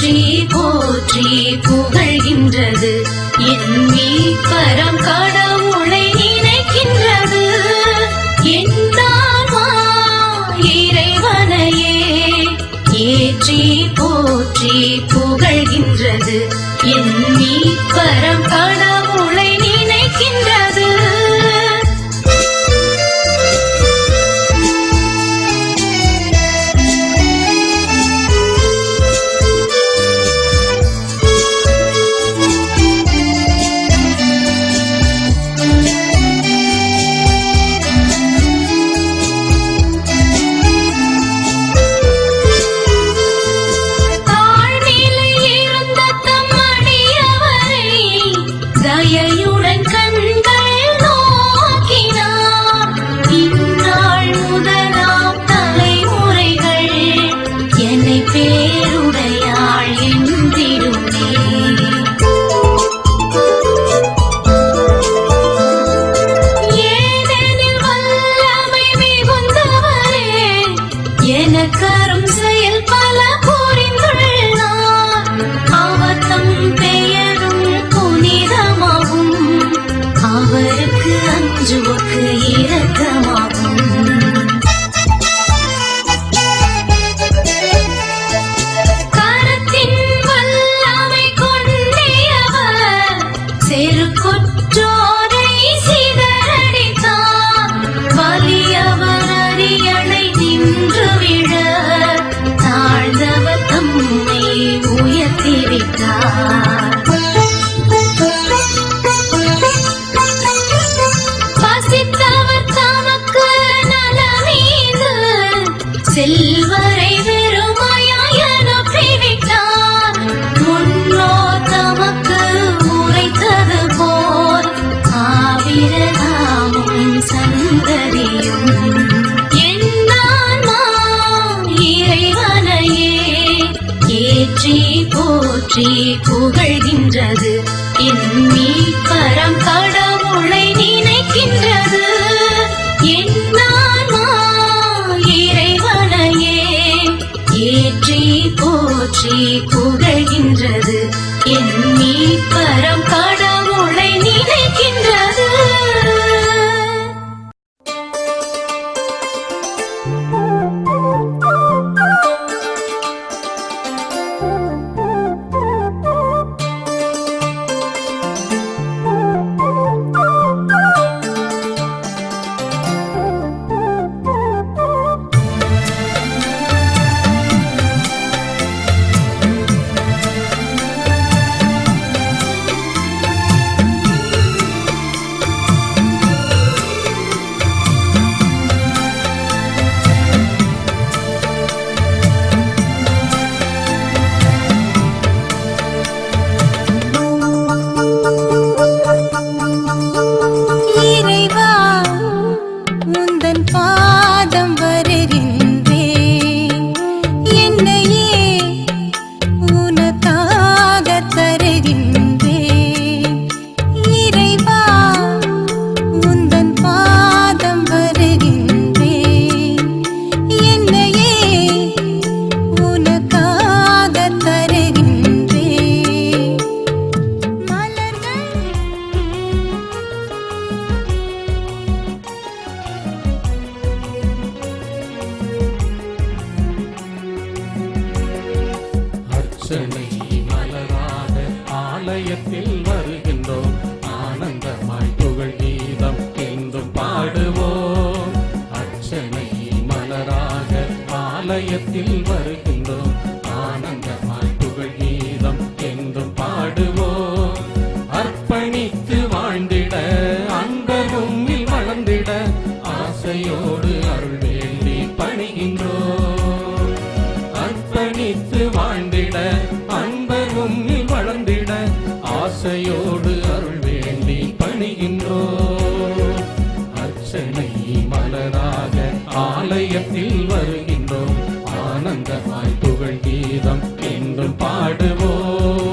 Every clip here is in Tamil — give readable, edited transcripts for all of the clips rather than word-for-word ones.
போற்றி போற்றி புகழ்கின்றது என் மீட்பரம் கடவுளை நினைக்கின்றது என் ஆன்மா இறைவனையே ஏற்றி போற்றி புகழ்கின்றது என் மீட்பரம் கடவுளை நினைக்கின்றது செல்வரை வெறுமையாய் அனுப்பிவிட்டார் முன்னோர் தமக்கு உரைத்தது போல் ஆவிரதாமும் சந்ததியும் என் ஆன்மா இறைவனையே ஏற்றி போற்றி புகழ்கின்றது என் மீட்பரம் கடவுளை நினைக்கின்றது என் ஆன்மா ஏற்றி போற்றி புகழ்கின்றது என் மீட்பரம் கடவுளை நினைக்கின்றது ஆலயத்தில் வருகின்றோம் ஆனந்தமாய் புகழ் கீதம் என்றும் பாடுவோம் அர்ச்சனை மலராக ஆலயத்தில் வருகின்றோம் ஆனந்தமாய் புகழ் கீதம் என்றும் பாடுவோம் அர்ப்பணித்து வாழ்ந்திட அன்பரும் வளர்ந்திட ஆசையோடு அருள் வேண்டி பணிகின்றோம் அர்ப்பணித்து வாழ்ந்திட அன்பரும் வளர்ந்திட ஆசையோடு அருள் வேண்டி பணிகின்றோம் அர்ச்சனை மலராக ஆலயத்தில் வருகின்றோம் ஆனந்தமாய் புகழ் கீதம் என்றும் பாடுவோம்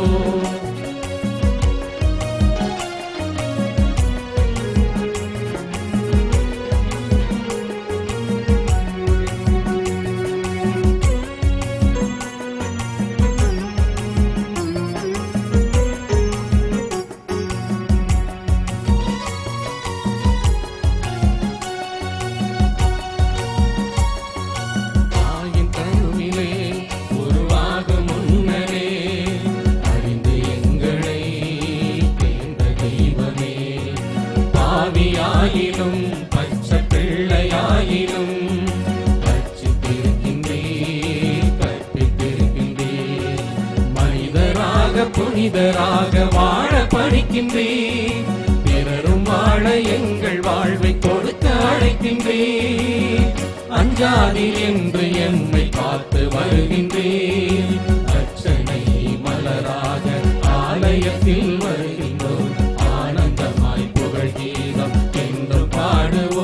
புனிதராக வாழ படிக்கின்றேன். பிறரும் வாழ எங்கள் வாழ்வை கொடுக்க அழைக்கின்றேன். அஞ்சாதீர் என்று எம்மை காத்து வருகின்றேன். அர்ச்சனை மலராக ஆலயத்தில் வருகின்றோம். ஆனந்தமாய் புகழ் கீதம் என்று பாடுவோம்.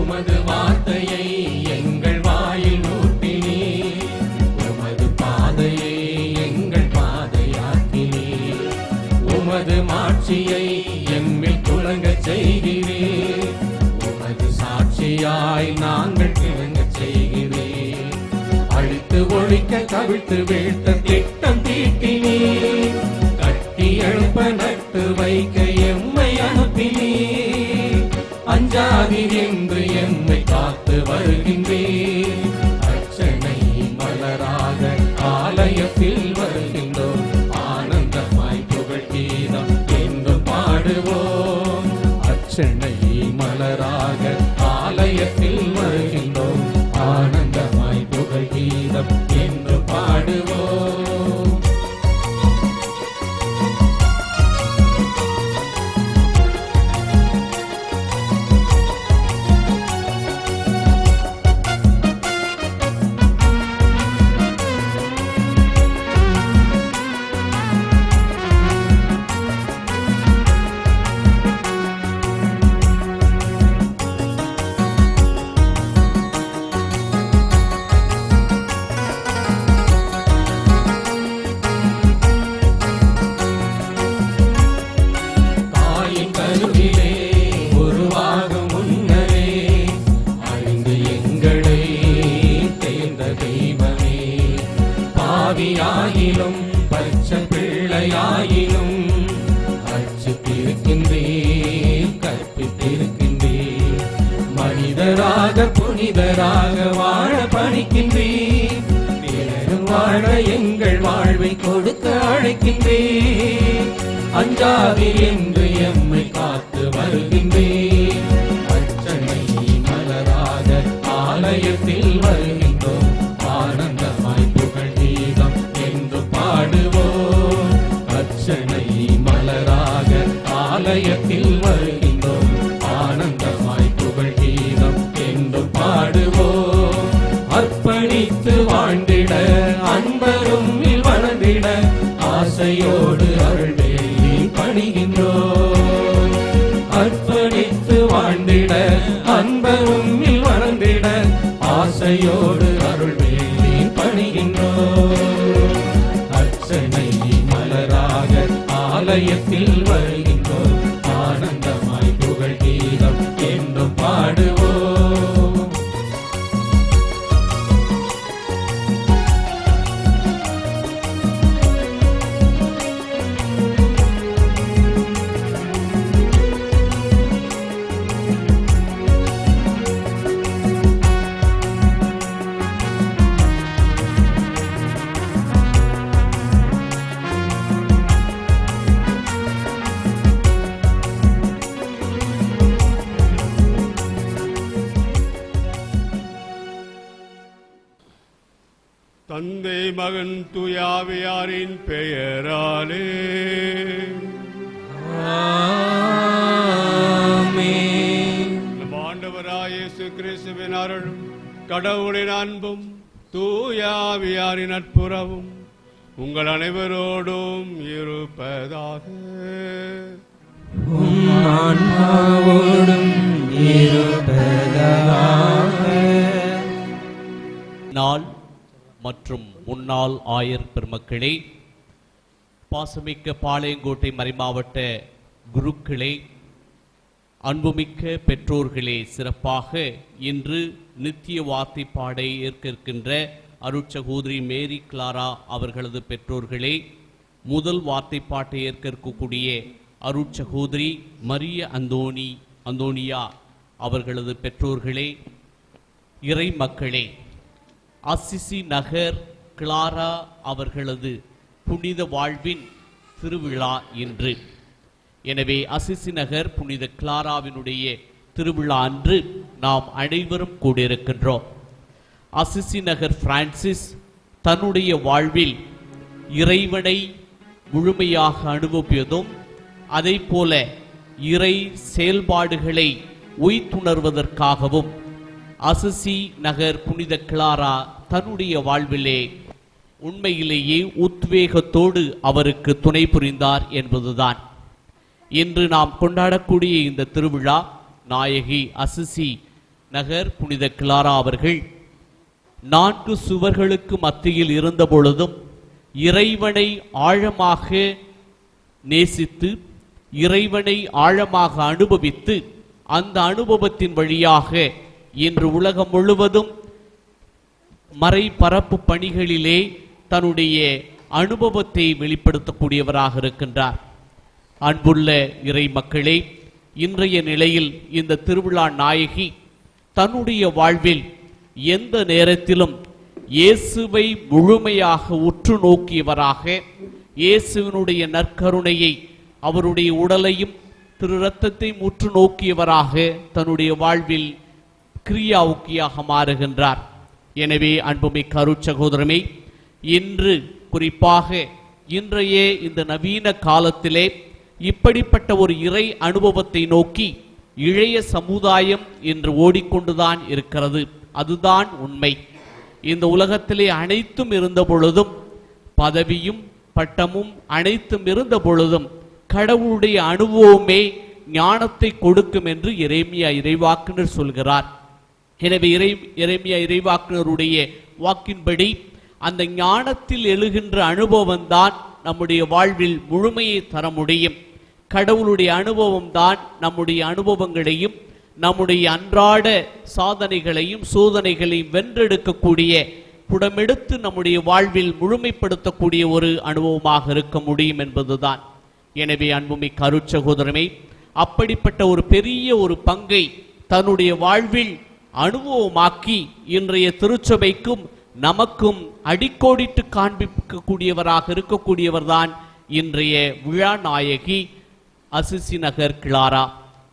உமது வார்த்தையை எங்கள் வாயில் ஊட்டினீர். உமது பாதையை எங்கள் பாதையாக்கினீர். உமது மாட்சியை எம்மில் துலங்கச் செய்கிறீர். உமது சாட்சியாய் நாங்கள் கிளங்கச் செய்கிறீர். அழித்து ஒழிக்க கவிழ்த்து வீழ்த்த திட்டம் தீட்டினீர். கட்டி எழுப்ப நட்டு வைக்க எம்மை அனுப்பினீர். அஞ்சாதீர் என்று எம்மை காத்து வருகின்றேன். அர்ச்சனை மலராக ஆலயத்தில் வருகின்றோம். ஆனந்தமாய் புகழ் கீதம் என்று பாடுவோம். அர்ச்சனை மலராக ஆலயத்தில் வருகின்றோம். ஆனந்தமாய் புகழ் கீதம் என்று பாடுவோம். தாயின் கருவிலே உருவாகும் முன்னரே அறிந்து எங்களை தேர்ந்த தெய்வமே. பாவியாயிலும் பச்ச பிள்ளையாயிலும் அர்ச்சித்திருக்கின்றேன், கற்பித்திருக்கின்றேன். மனிதராக புனிதராக வாழ பணிக்கின்றேன். பிறரும் வாழ எங்கள் வாழ்வை கொடுக்க அழைக்கின்றேன். அஞ்சாதீர் என்று எம்மை காத்து வருகின்றேன். அர்ச்சனை மலராக ஆலயத்தில் வருகின்றோம். ஆனந்தமாய் புகழ் கீதம் என்று பாடுவோம். அர்ச்சனை மலராக ஆலயத்தில் வருகின்றோம். ஆனந்தமாய் புகழ் கீதம் என்று பாடுவோம். அர்ப்பணித்து வாழ்ந்திட அன்பரும் வளர்ந்திட ஆசையோடு அருள் பணிகின்றோம். அர்ப்பணித்து வாழ்ந்திட அன்பரும் வளர்ந்திட ஆசையோடு அருள் வேண்டி பணிகின்றோம். அர்ச்சனை மலராக ஆலயத்தில் வருகின்றோம். ஆனந்தமாய் புகழ் கீதம் என்று பாடுவோம். தந்தை மகன் தூயாவியாரின் பெயராலே நம் ஆண்டவராய் இயேசு கிறிஸ்துவின் அருளும் கடவுளின் அன்பும் தூயாவியாரின் நட்புறவும் உங்கள் அனைவரோடும் இருப்பதாக. நாள் மற்றும் முன்னாள் ஆயர் பெருமக்களே, பாசமிக்க பாளையங்கோட்டை மறைமாவட்ட குருக்களே, அன்புமிக்க பெற்றோர்களே, சிறப்பாக இன்று நித்திய வார்த்தை பாட ஏற்க இருக்கின்ற அருட்சகோதரி மேரி கிளாரா அவர்களது பெற்றோர்களே, முதல் வார்த்தை பாட்டை ஏற்க இருக்கக்கூடிய அருட்சகோதரி மரிய அந்தோனியா அவர்களது பெற்றோர்களே, இறை மக்களே, அசிசி நகர் கிளாரா அவர்களது புனித வாழ்வின் திருவிழா இன்று. எனவே அசிசி நகர் புனித கிளாராவினுடைய திருவிழா அன்று நாம் அனைவரும் கூடியிருக்கின்றோம். அசிசி நகர் பிரான்சிஸ் தன்னுடைய வாழ்வில் இறைவனை முழுமையாக அனுபவிப்பதும் அதை போல இறை செயல்பாடுகளை உய்த்துணர்வதற்காகவும் அசிசி நகர் புனித கிளாரா தன்னுடைய வாழ்விலே உண்மையிலேயே உத்வேகத்தோடு அவருக்கு துணை புரிந்தார் என்பதுதான். இன்று நாம் கொண்டாடக்கூடிய இந்த திருவிழா நாயகி அசிசி நகர் புனித கிளாரா அவர்கள் 4 சுவர்களுக்கு மத்தியில் இருந்த பொழுதும் இறைவனை ஆழமாக நேசித்து இறைவனை ஆழமாக அனுபவித்து அந்த அனுபவத்தின் வழியாக இன்று உலகம் முழுவதும் மறைபரப்பு பணிகளிலே தன்னுடைய அனுபவத்தை வெளிப்படுத்தக்கூடியவராக இருக்கின்றார். அன்புள்ள இறை மக்களே, இன்றைய நிலையில் இந்த திருவிழா நாயகி தன்னுடைய வாழ்வில் எந்த நேரத்திலும் இயேசுவை முழுமையாக உற்று நோக்கியவராக, இயேசுவினுடைய நற்கருணையை அவருடைய உடலையும் திரு ரத்தத்தை உற்று நோக்கியவராக தன்னுடைய வாழ்வில் கிரியாவுக்கியாக மாறுகின்றார். எனவே அன்புமிக்க அருட்சகோதரமே, இன்று குறிப்பாக இன்றைய இந்த நவீன காலத்திலே இப்படிப்பட்ட ஒரு இறை அனுபவத்தை நோக்கி இளைய சமுதாயம் இன்று ஓடிக்கொண்டுதான் இருக்கிறது. அதுதான் உண்மை. இந்த உலகத்திலே அனைத்தும் இருந்த பொழுதும், பதவியும் பட்டமும் அனைத்தும் இருந்த பொழுதும், கடவுளுடைய அனுபவமே ஞானத்தை கொடுக்கும் என்று எரேமியா இறைவாக்கினர் சொல்கிறார். எனவே எரேமியா இறைவாக்கினருடைய வாக்கின்படி அந்த ஞானத்தில் எழுகின்ற அனுபவம் தான் நம்முடைய வாழ்வில் முழுமையை தர முடியும். கடவுளுடைய அனுபவம் தான் நம்முடைய அனுபவங்களையும் நம்முடைய அன்றாட சாதனைகளையும் சோதனைகளையும் வென்றெடுக்கக்கூடிய, புடமெடுத்து நம்முடைய வாழ்வில் முழுமைப்படுத்தக்கூடிய ஒரு அனுபவமாக இருக்க முடியும் என்பதுதான். எனவே அன்புமிக்க அருட்சகோதரமே, அப்படிப்பட்ட ஒரு பெரிய ஒரு பங்கை தன்னுடைய வாழ்வில் அனுபவமாக்கி இன்றைய திருச்சபைக்கும் நமக்கும் அடிக்கோடிட்டு காண்பிக்கக்கூடியவராக இருக்கக்கூடியவர்தான் இன்றைய விழா நாயகி அசிசி நகர் கிளாரா.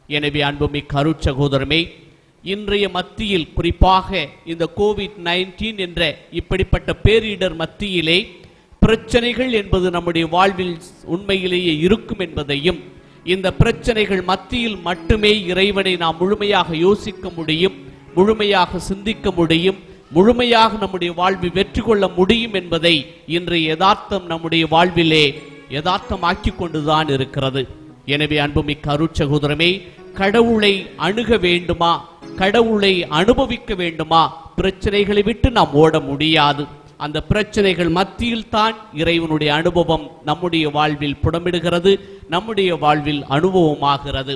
எனவே அன்புமிக்க அருட்சகோதரமே, இன்றைய மத்தியில் குறிப்பாக இந்த கோவிட்-19 என்ற இப்படிப்பட்ட பேரிடர் மத்தியிலே பிரச்சனைகள் என்பது நம்முடைய வாழ்வில் உண்மையிலேயே இருக்கும் என்பதையும், இந்த பிரச்சனைகள் மத்தியில் மட்டுமே இறைவனை நாம் முழுமையாக யோசிக்க முடியும், முழுமையாக சிந்திக்க முடியும், முழுமையாக நம்முடைய வாழ்வில் வெற்றி கொள்ள முடியும் என்பதை இன்றைய யதார்த்தம் நம்முடைய வாழ்விலே யதார்த்தமாக்கி கொண்டுதான் இருக்கிறது. எனவே அன்புமிக்க அருட்சகோதரமே, கடவுளை அணுக வேண்டுமா, கடவுளை அனுபவிக்க வேண்டுமா, பிரச்சனைகளை விட்டு நாம் ஓட முடியாது. அந்த பிரச்சனைகள் மத்தியில் தான் இறைவனுடைய அனுபவம் நம்முடைய வாழ்வில் புடமிடுகிறது, நம்முடைய வாழ்வில் அனுபவமாகிறது.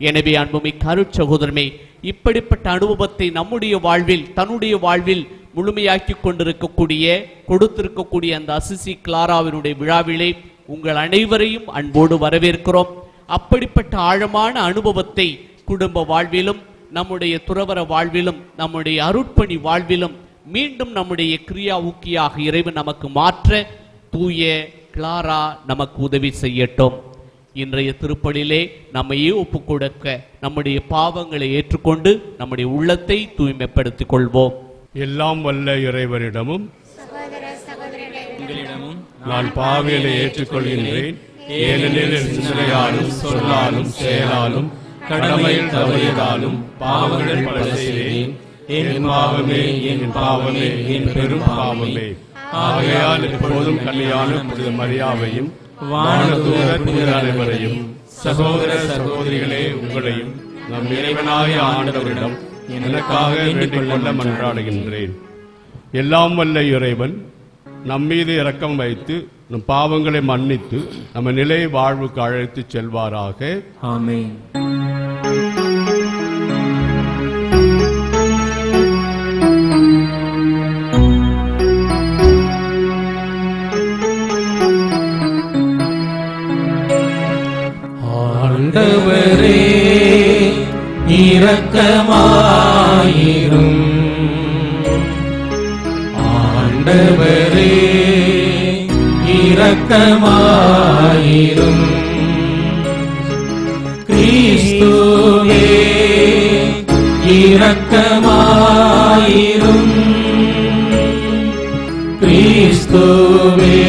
எனவே அன்புமிக்க அருட்சகோதரமே, இப்படிப்பட்ட அனுபவத்தை நம்முடைய வாழ்வில் தன்னுடைய வாழ்வில் முழுமையாக்கி கொண்டிருக்கக்கூடிய கொடுத்திருக்கக்கூடிய அந்த அசிசி கிளாராவினுடைய விழாவிலே உங்கள் அனைவரையும் அன்போடு வரவேற்கிறோம். அப்படிப்பட்ட ஆழமான அனுபவத்தை குடும்ப வாழ்விலும் நம்முடைய துறவர வாழ்விலும் நம்முடைய அருட்பணி வாழ்விலும் மீண்டும் நம்முடைய கிரியா ஊக்கியாக இறைவன் நமக்கு மாற்ற தூய கிளாரா நமக்கு உதவி செய்யட்டும். இன்றைய திருப்பலிலே நம்மையே ஒப்புக் கொடுக்க நம்முடைய பாவங்களை ஏற்றுக்கொண்டு நம்முடைய உள்ளத்தை தூய்மைப்படுத்திக் கொள்வோம். எல்லாம் வல்ல இறைவனிடமும் நான் பாவிகளை ஏற்றுக்கொள்கின்றேன். ஏனெனில் சிந்தனையாலும் சொல்லாலும் செயலாலும் கடமையில் தவறியதாலும் பாவங்கள் பல செய்தேன். என் பாவமே, என் பாவமே, என் பெரும் பாவமே. ஆகையால் எப்போதும் கன்னியான புனித மரியாவையும் வானதூதர் புனித அனைவரையும் சகோதர சகோதரிகளே உங்களையும் நம் இறைவனாய ஆண்டவரிடம் எனக்காக வேண்டிக் கொள்ள மன்றாடுகின்றேன். எல்லாம் வல்ல இறைவன் நம்மீது இரக்கம் வைத்து நம் பாவங்களை மன்னித்து நம்ம நிலை வாழ்வுக்கு அழைத்து செல்வாராக. ஆமென். இரக்கமாயிரும். ஆண்டவரே இரக்கமாயிரும். கிறிஸ்துவே இரக்கமாயிரும். கிறிஸ்துவே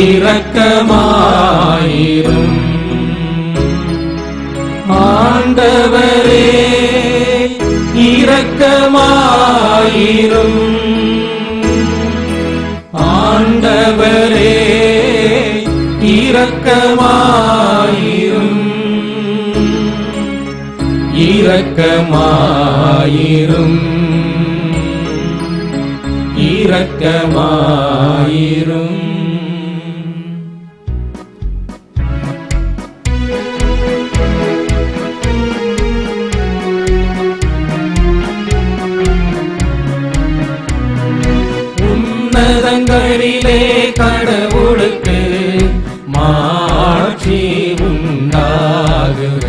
இரக்கமாயிரும். ஆண்டவரே இரக்கமாயிரும். ஆண்டவரே இரக்கமாயிரும். இரக்கமாயிரும். இரக்கமாயிரும். உன்னதங்களிலே கடவுளுக்கு மாட்சி உண்டாகுக.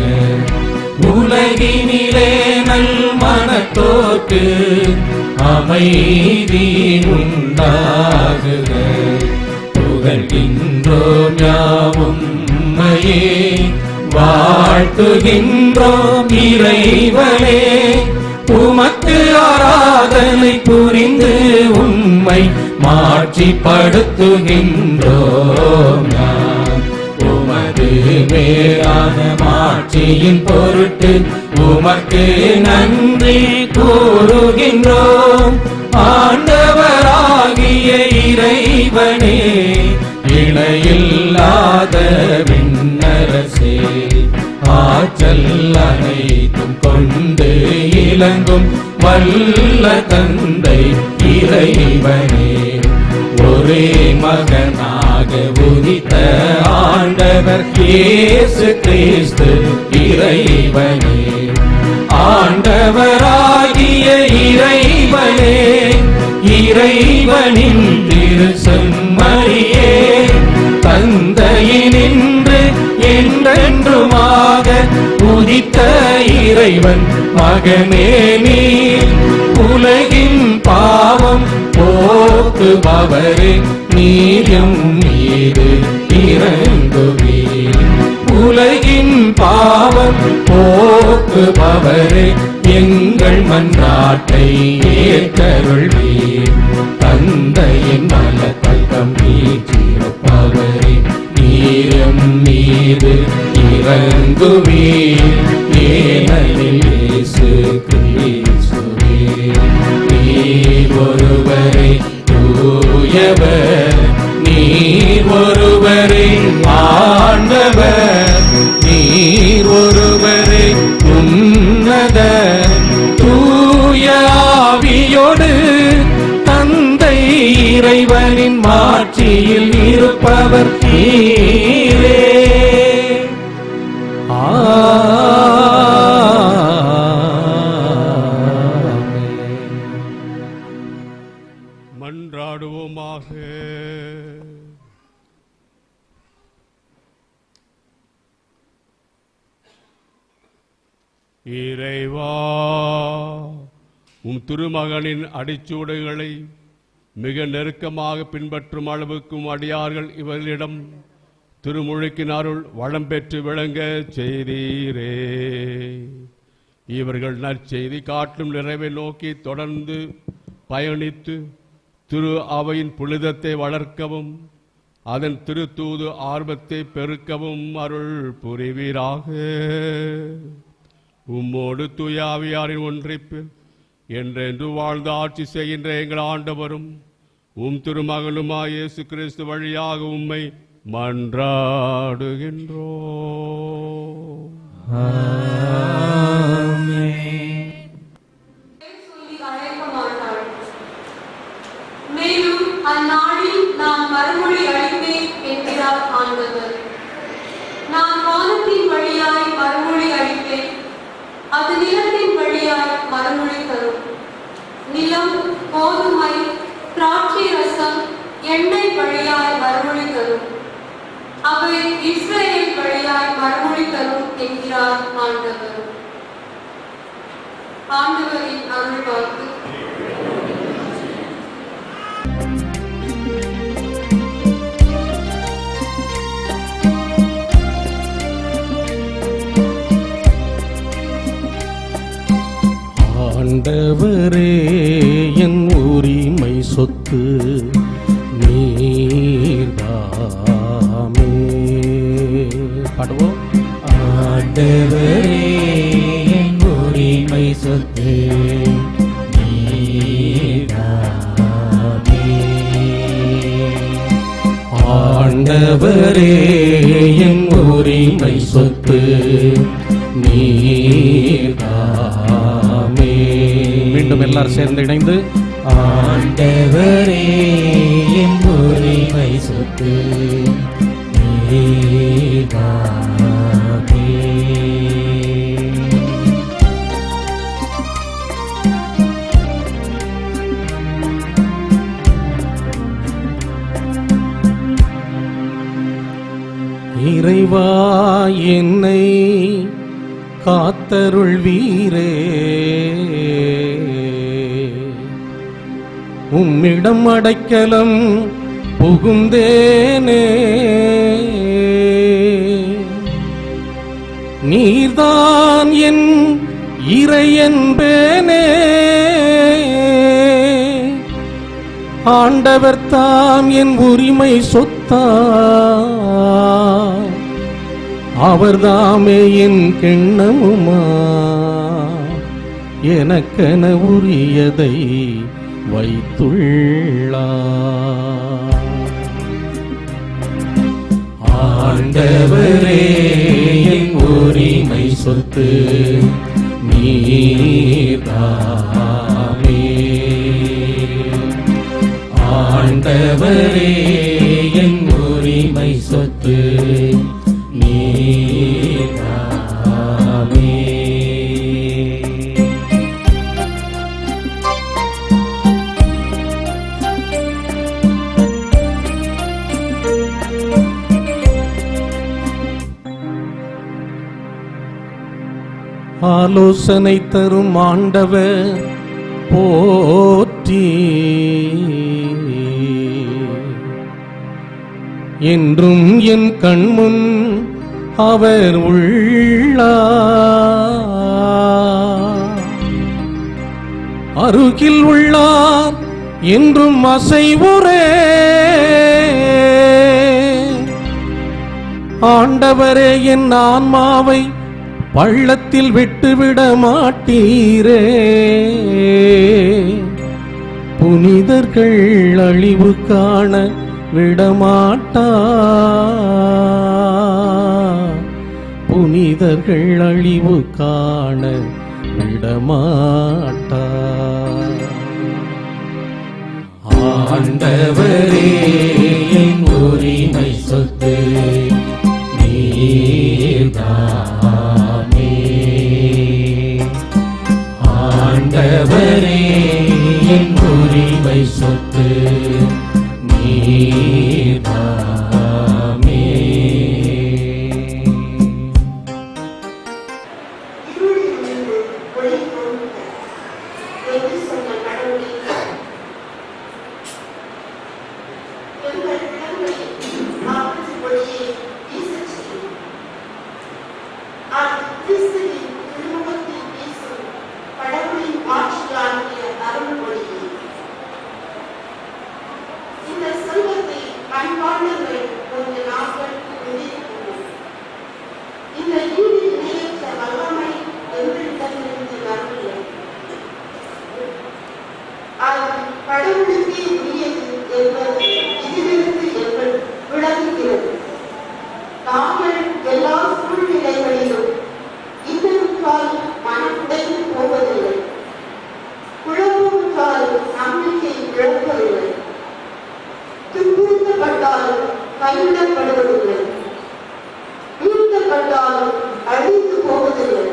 உலகினிலே நல் மனத்தோர்க்கு அமைதி உண்டாகுக. புகழ்கின்றோம் யாவும் உம்மையே, வாழ்த்துகின்றோம் இறைவனே. உமக்கு ஆராதனை புரிந்து உம்மை மாட்சிப்படுத்துகின்றோம். உமது மேலான மாட்சியின் பொருட்டு உமக்கு நன்றி கூறுகின்றோம். ஆண்டவராகிய இறைவனே, இணையில்லாத விண்ணரசே, ஆற்றல் அனைத்தும் கொண்டு இலங்கும் வல்ல தந்தை இறைவனே, ஒரே மகனாக உதித்த ஆண்டவர் இயேசு கிறிஸ்து இறைவனே. ஆண்டவராகிய இறைவனே, இறைவனின் திரு செம்மறியே, தந்தையினின்று என்றென்றுமாக உதித்த இறைவன் மகனே நீர். உலகின் பாவம் போக்குபவரே, நீரும் மீது இறங்குவீர். உலகின் பாவம் போக்குபவரே, எங்கள் மன்றாட்டை ஏற்றருள்வீர். தந்தையின் நலப்பக்கம் வீற்றிருப்பவரே, நீரும் மீது இறங்குவீர். ஏனெனில் இயேசு கிறிஸ்துவே, நீர் ஒருவரே தூயவர், நீர் ஒருவரே ஆண்டவர், நீர் ஒருவரே உன்னத. தூய ஆவியோடு தந்தை இறைவனின் மாட்சியில் இருப்பவர் நீரே. மன்றாடுவோமாக. இறைவா, உம் திருமகனின் அடிச்சூடுகளை மிக நெருக்கமாக பின்பற்றும் அளவுக்கும் அடியார்கள் இவர்களிடம் திருமுழுக்கின் அருள் வளம் பெற்று விளங்க செய்தீரே. இவர்கள் நற்செய்தி காட்டும் நிறைவை நோக்கி தொடர்ந்து பயணித்து திரு அவையின் புனிதத்தை வளர்க்கவும் அதன் திருத்தூது ஆர்வத்தை பெருக்கவும் அருள் புரிவீராக. உம்மோடு தூய ஆவியாரின் ஒன்றிப்பு என்றென்று வாழ்ந்து ஆட்சி செய்கின்ற எங்கள் ஆண்டவரும் உம் திருமகனுமாய் இயேசு கிறிஸ்து வழியாக உம்மை மன்றாடுகின்றோம். மேலும் அந்நாளில் நான் மறுமொழி அளிப்பேன் என்கிறார் ஆண்டவர். நான் வானத்தின் வழியாய் மறுமொழி அளிப்பேன், அது நிலத்தின் வழியாய் மறுமொழி தரும். நிலம், கோதுமை, திராட்சை ரசம், எண்ணெய் வழியாய் மறுமொழி தரும். அவை இஸ்ரேல் வழியாய் மறுமொழி தரும் என்கிறார் ஆண்டவர். ஆண்டவரின் அருள்வாக்கு. ஆண்டவரே என் உரிமை சொத்து நீர்தாமே. பாடுவோம். ஆண்டவரே என் உரிமை சொத்து நீர்தாமே. ஆண்டவரே என் உரிமை சொத்து நீர்தாமே. மீண்டும் எல்லாரும் சேர்ந்து இணைந்து ஆண்டவரே என் உரிமை சொத்து நீர்தாமே. இறைவா என்னை காத்தருள் வீரே, உம்மிடம் அடைக்கலம் புகுந்தேனே. நீர்தான் என் இறையன்பேனே, ஆண்டவர் தாம் என் உரிமை சொத்தா, அவர்தாமே என் கிண்ணமுமா, எனக்கென உரியதை வைத்துள்ளார். ஆண்டவரே என் உரிமை சொத்து நீர்தாமே. ஆண்டவரே என் உரிமை சொத்து நீர்தாமே. ஆலோசனை தரும் ஆண்டவர் போற்றி, என்றும் என் கண்முன் அவர் உள்ளார். அருகில் உள்ளார் என்றும் அசைவுரே. ஆண்டவரே என் ஆன்மாவை பள்ளத்தில் விட்டுவிட மாட்டீரே. புனிதர்கள் அழிவு காண விடமாட்டார், புனிதர்கள் அழிவு காண விடமாட்டார். ஆண்டவரே என் உரிமை சொத்து நீர்தாமே. ஆண்டவரே என் உரிமை சொத்து நீர்தாமே. கடவுளுக்கே உரியது என்பது இதிலிருந்து விளங்குகிறது. நாங்கள் எல்லா சூழ்நிலைகளிலும் இன்னொருக்கால் மனமுடைந்து போவதில்லை, குழப்பமுற்றால் நம்பிக்கை இழப்பதில்லை, துன்புறுத்தப்பட்டால் கைவிடப்படுவதில்லை, வீழ்த்தப்பட்டால் அழிந்து போவதில்லை.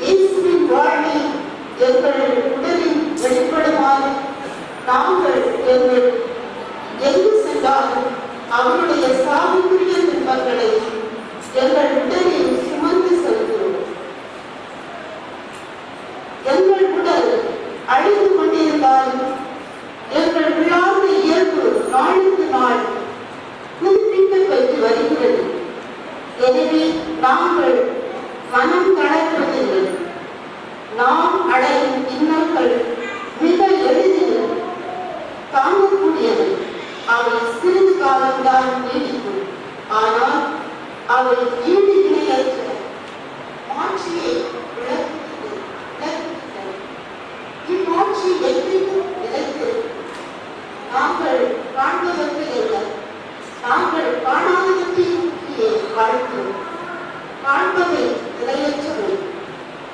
இயேசுவின் வாழ்வில் எங்கள் உடலில் வெளிப்படுமாறு நாங்கள் எங்கு சென்றாலும் அவருடைய சாவுக்குரிய துன்பங்களை எங்கள் உடலில் சுமந்து செல்கிறோம். எனவே நாங்கள் மனம் தளர்வதில்லை. நாம் அடையும் இன்னல்கள் மிக எளிதில் தாங்கக்கூடியவை. அவை சிறிது காலம்தான் நீடிக்கும். ஆனால் அவை ஈடு இணையற்ற மாட்சியை இம்மாட்சி என்றைக்கும் நிலைத்திருக்கும். நாங்கள் காண்பதற்கு அல்ல, நாங்கள் காணாதவற்றையே வாழ்கிறோம். காண்பவை நிலையற்றவை,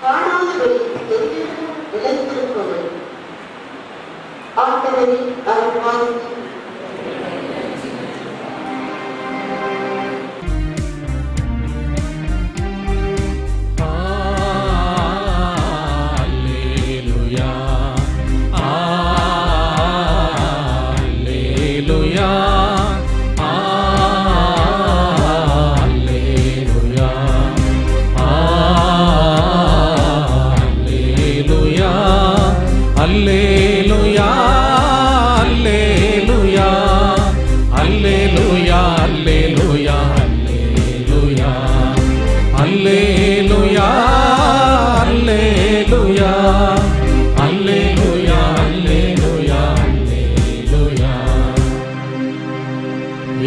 காணாதவை என்றைக்கும் நிலைத்திருப்பவை. ஆண்டவரின் அருள்வாக்கு.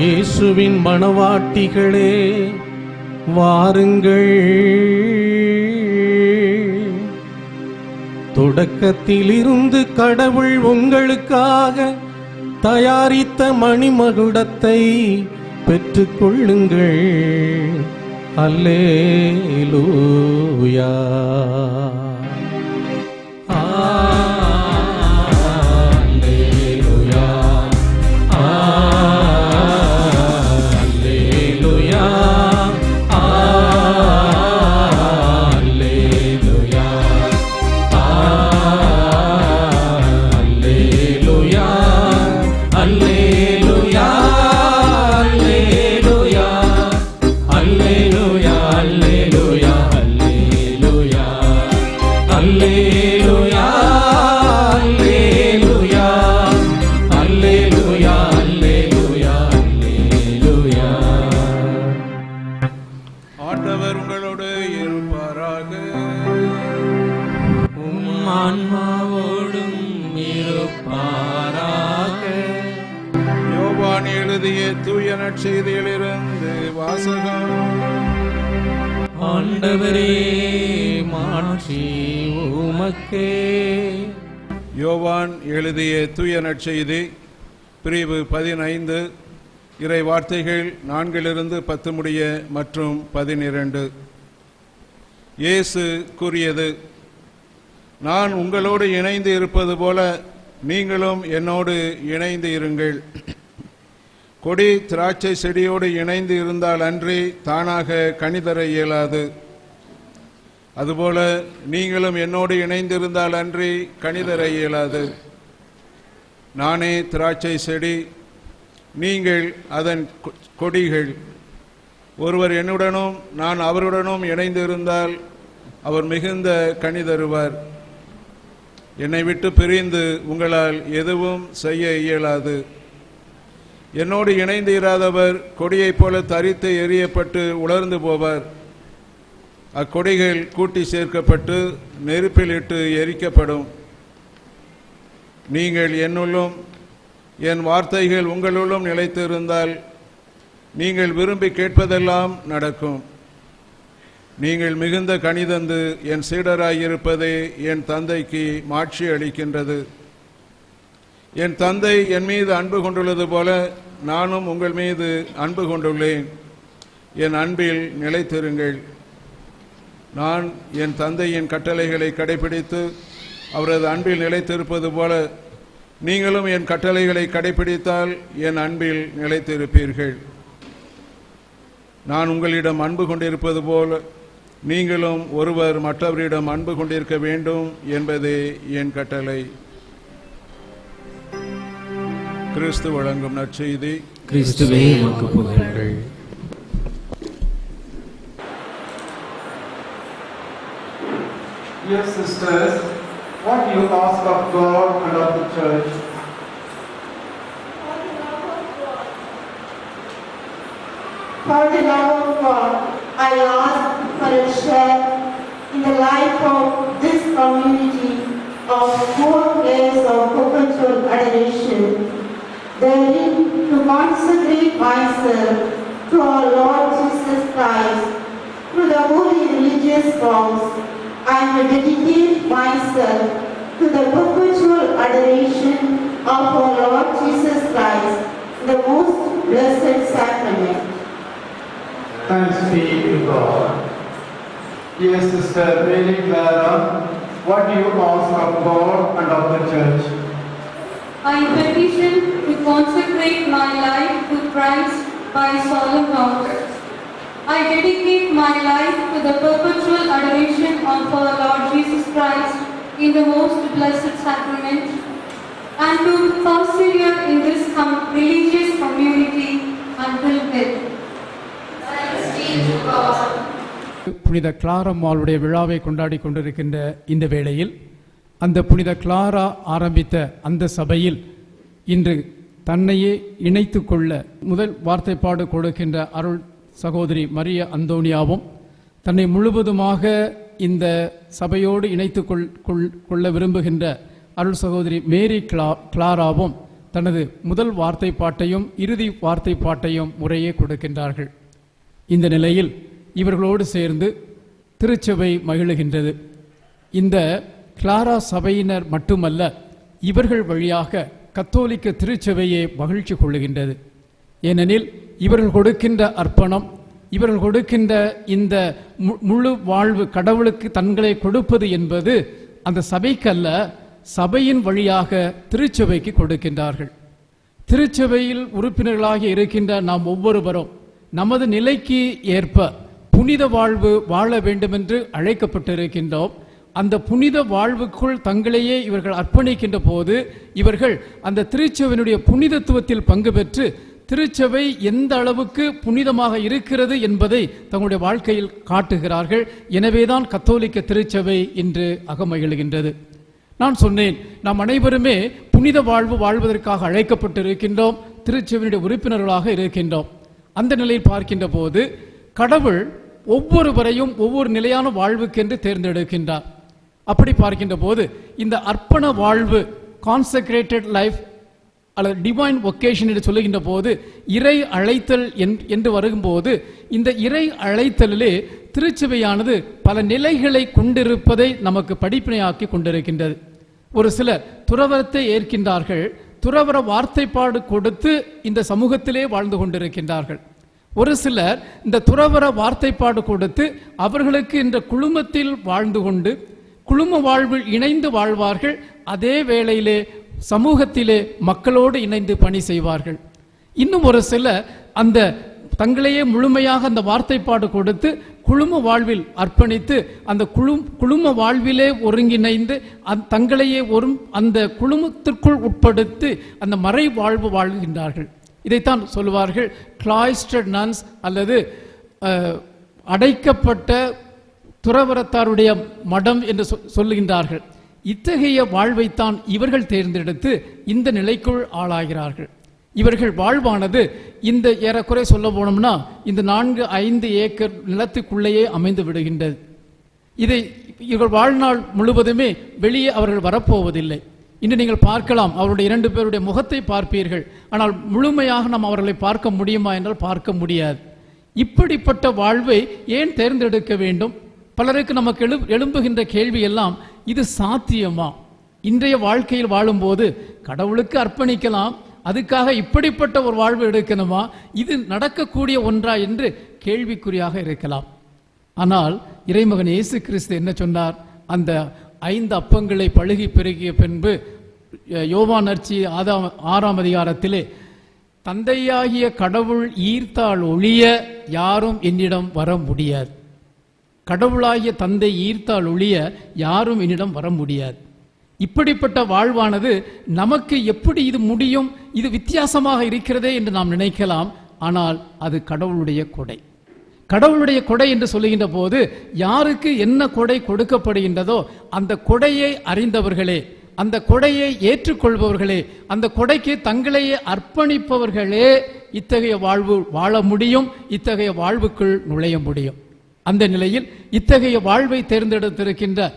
இயேசுவின் மணவாட்டிகளே வாருங்கள், தொடக்கத்திலிருந்து கடவுள் உங்களுக்காக தயாரித்த மணிமகுடத்தை பெற்றுக்கொள்ளுங்கள். அல்லேலூயா. ஆண்டவர் உங்களோடு இருப்பாராக. ஆன்மாவோடும் இருப்பாராக. யோவான் எழுதிய தூய நற்செய்தியிலிருந்து வாசகம். ஆண்டவரே மாட்சி உமக்கே. யோவான் எழுதிய தூய நற்செய்தி பிரிவு 15 இறை வார்த்தைகள் 4-10 முடிய மற்றும் 12. இயேசு கூறியது, நான் உங்களோடு இணைந்து இருப்பது போல நீங்களும் என்னோடு இணைந்து இருங்கள். கொடி திராட்சை செடியோடு இணைந்து இருந்தால் அன்றி தானாக கனி தர இயலாது. அதுபோல நீங்களும் என்னோடு இணைந்திருந்தால் அன்றி கனி தர இயலாது. நானே திராட்சை செடி, நீங்கள் அதன் கொடிகள். ஒருவர் என்னுடனும் நான் அவருடனும் இணைந்திருந்தால் அவர் மிகுந்த கனி தருவார். என்னை விட்டு பிரிந்து உங்களால் எதுவும் செய்ய இயலாது. என்னோடு இணைந்து இராதவர் கொடியைப் போல தரித்து எறியப்பட்டு உலர்ந்து போவார். அக்கொடிகள் கூட்டி சேர்க்கப்பட்டு நெருப்பில் இட்டு எரிக்கப்படும். நீங்கள் என்னுள்ளும் என் வார்த்தைகள் உங்களுள்ளும் நிலைத்திருந்தால் நீங்கள் விரும்பி கேட்பதெல்லாம் நடக்கும். நீங்கள் மிகுந்த கனி தந்து என் சீடராயிருப்பதே என் தந்தைக்கு மாட்சி அளிக்கின்றது. என் தந்தை என் மீது அன்பு கொண்டுள்ளது போல நானும் உங்கள் மீது அன்பு கொண்டுள்ளேன். என் அன்பில் நிலைத்திருங்கள். நான் என் தந்தையின் கட்டளைகளை கடைபிடித்து அவரது அன்பில் நிலைத்திருப்பது போல நீங்களும் என் கட்டளைகளை கடைபிடித்தால் என் அன்பில் நிலைத்திருப்பீர்கள். நான் உங்களிடம் அன்பு கொண்டிருப்பது போல நீங்களும் ஒருவர் மற்றவரிடம் அன்பு கொண்டிருக்க வேண்டும் என்பதே என் கட்டளை. கிறிஸ்து வழங்கும் நற்செய்தி. கிறிஸ்துவே உமக்கு புகழ்கள். Dear sisters, what do you ask of God and of the Church? For the love of God I ask for a share in the life of this community of 4 days of perpetual adoration, therein to consecrate myself to our Lord Jesus Christ through the holy religious vows, and to dedicate myself to the perpetual adoration of our Lord Jesus Christ, the most blessed sacrament. Thanks be to God. Dear Sister Mary Clara, what do you ask of God and of the Church? I petition to consecrate my life to Christ by solemn vows. I dedicate my life to the perpetual adoration of our Lord Jesus Christ in the most blessed sacrament, and to persevere in this religious community until death. Thanks be to God. புனித கிளாரம்மாளுடைய விழாவை கொண்டாடி கொண்டிருக்கின்ற இந்த வேளையில் அந்த புனித கிளாரா ஆரம்பித்த அந்த சபையில் இன்று தன்னையே இணைத்து கொள்ள முதல் வார்த்தைப்பாடு கொடுக்கின்ற அருள் சகோதரி மரிய அந்தோனியாவும் தன்னை முழுவதுமாக இந்த சபையோடு இணைத்து கொள்ள விரும்புகின்ற அருள் சகோதரி மேரி கிளாராவும் தனது முதல் வார்த்தைப்பாட்டையும் இறுதி வார்த்தைப்பாட்டையும் முறையே கொடுக்கின்றார்கள். இந்த நிலையில் இவர்களோடு சேர்ந்து திருச்சபை மகிழுகின்றது. இந்த கிளாரா சபையினர் மட்டுமல்ல, இவர்கள் வழியாக கத்தோலிக்க திருச்சபையே மகிழ்ச்சி கொள்ளுகின்றது. ஏனெனில் இவர்கள் கொடுக்கின்ற அர்ப்பணம், இவர்கள் கொடுக்கின்ற இந்த முழு வாழ்வு கடவுளுக்கு தங்களை கொடுப்பது என்பது அந்த சபைக்கல்ல, சபையின் வழியாக திருச்சபைக்கு கொடுக்கின்றார்கள். திருச்சபையில் உறுப்பினர்களாக இருக்கின்ற நாம் ஒவ்வொருவரும் நமது நிலைக்கு ஏற்ப புனித வாழ்வு வாழ வேண்டுமென்று அழைக்கப்பட்டிருக்கின்றோம். அந்த புனித வாழ்வுக்குள் தங்களையே இவர்கள் அர்ப்பணிக்கின்ற போது இவர்கள் அந்த திருச்சபையினுடைய புனிதத்துவத்தில் பங்கு பெற்று திருச்சபை எந்த அளவுக்கு புனிதமாக இருக்கிறது என்பதை தங்களுடைய வாழ்க்கையில் காட்டுகிறார்கள். எனவேதான் கத்தோலிக்க திருச்சபை இன்று அகமகிழ்கின்றது. நான் சொன்னேன், நாம் அனைவருமே புனித வாழ்வு வாழ்வதற்காக அழைக்கப்பட்டிருக்கின்றோம், திருச்சபையினுடைய உறுப்பினர்களாக இருக்கின்றோம். அந்த நிலையில் பார்க்கின்ற போது கடவுள் ஒவ்வொருவரையும் ஒவ்வொரு நிலையான வாழ்வுக்கென்று தேர்ந்தெடுக்கின்றார். அப்படி பார்க்கின்ற போது இந்த அர்ப்பண வாழ்வு, கான்செக்ரேட்டட் லைஃப் அல்லது டிவைன் வொகேஷன் என்று சொல்லுகின்ற போது இறை அழைத்தல் என்று வரும்போது இந்த இறை அழைத்தலிலே திருச்சபையானது பல நிலைகளை கொண்டிருப்பதை நமக்கு படிப்பினையாக்கி கொண்டிருக்கின்றது. ஒரு சிலர் துறவரத்தை ஏற்கின்றார்கள், துறவர வார்த்தைப்பாடு கொடுத்து இந்த சமூகத்திலே வாழ்ந்து கொண்டிருக்கின்றார்கள். ஒரு சிலர் இந்த துறவர வார்த்தைப்பாடு கொடுத்து அவர்களுக்கு இந்த குழுமத்தில் வாழ்ந்து கொண்டு குழும வாழ்வில் இணைந்து வாழ்வார்கள். அதே வேளையிலே சமூகத்திலே மக்களோடு இணைந்து பணி செய்வார்கள். இன்னும் ஒரு சிலர் அந்த தங்களையே முழுமையாக அந்த வார்த்தைப்பாடு கொடுத்து குழும வாழ்வில் அர்ப்பணித்து அந்த குழும வாழ்விலே ஒருங்கிணைந்து தங்களையே அந்த குழுமத்திற்குள் உட்படுத்தி அந்த மறை வாழ்வு வாழ்கின்றார்கள். இதைத்தான் சொல்லுவார்கள் கிளாய்ஸ்டர்ட் நன்ஸ் அல்லது அடைக்கப்பட்ட துறவரத்தாருடைய மடம் என்று சொல்லுகின்றார்கள். இத்தகைய வாழ்வைத்தான் இவர்கள் தேர்ந்தெடுத்து இந்த நிலைக்குள் ஆளாகிறார்கள். இவர்கள் வாழ்வானது இந்த ஏறக்குறை சொல்ல போனோம்னா இந்த 4-5 ஏக்கர் நிலத்துக்குள்ளேயே அமைந்து விடுகின்றது. இதை இவர்கள் வாழ்நாள் முழுவதுமே வெளியே அவர்கள் வரப்போவதில்லை. இன்று நீங்கள் பார்க்கலாம், அவருடைய 2 பேருடைய முகத்தை பார்ப்பீர்கள், ஆனால் முழுமையாக நாம் அவர்களை பார்க்க முடியுமா என்றால் பார்க்க முடியாது. இப்படிப்பட்ட வாழ்வை ஏன் தேர்ந்தெடுக்க வேண்டும்? பலருக்கு நமக்கு எழும்புகின்ற கேள்வி எல்லாம், இது சாத்தியமா? இன்றைய வாழ்க்கையில் வாழும்போது கடவுளுக்கு அர்ப்பணிக்கலாம், அதுக்காக இப்படிப்பட்ட ஒரு வாழ்வு எடுக்கணுமா? இது நடக்கக்கூடிய ஒன்றா என்று கேள்விக்குறியாக இருக்கலாம். ஆனால் இறைமகன் இயேசு கிறிஸ்து என்ன சொன்னார்? அந்த 5 அப்பங்களை பழுகி பெருகிய பின்பு யோவான் நற்செய்தி 6ஆம் அதிகாரத்திலே, தந்தையாகிய கடவுள் ஈர்த்தால் ஒழிய யாரும் என்னிடம் வர முடியாது. கடவுளாகிய தந்தை ஈர்த்தால் ஒழிய யாரும் என்னிடம் வர முடியாது. இப்படிப்பட்ட வாழ்வானது நமக்கு எப்படி இது முடியும்? இது வித்தியாசமாக இருக்கிறதே என்று நாம் நினைக்கலாம். ஆனால் அது கடவுளுடைய கொடை. கடவுளுடைய கொடை என்று சொல்லுகின்ற போது யாருக்கு என்ன கொடை கொடுக்கப்படுகின்றதோ அந்த கொடையை அறிந்தவர்களே, அந்த கொடையை ஏற்றுக்கொள்பவர்களே, அந்த கொடைக்கு தங்களையே அர்ப்பணிப்பவர்களே இத்தகைய வாழ்வு வாழ முடியும், இத்தகைய வாழ்வுக்குள் நுழைய முடியும். அந்த நிலையில் இத்தகைய வாழ்வை தேர்ந்தெடுத்திருக்கின்ற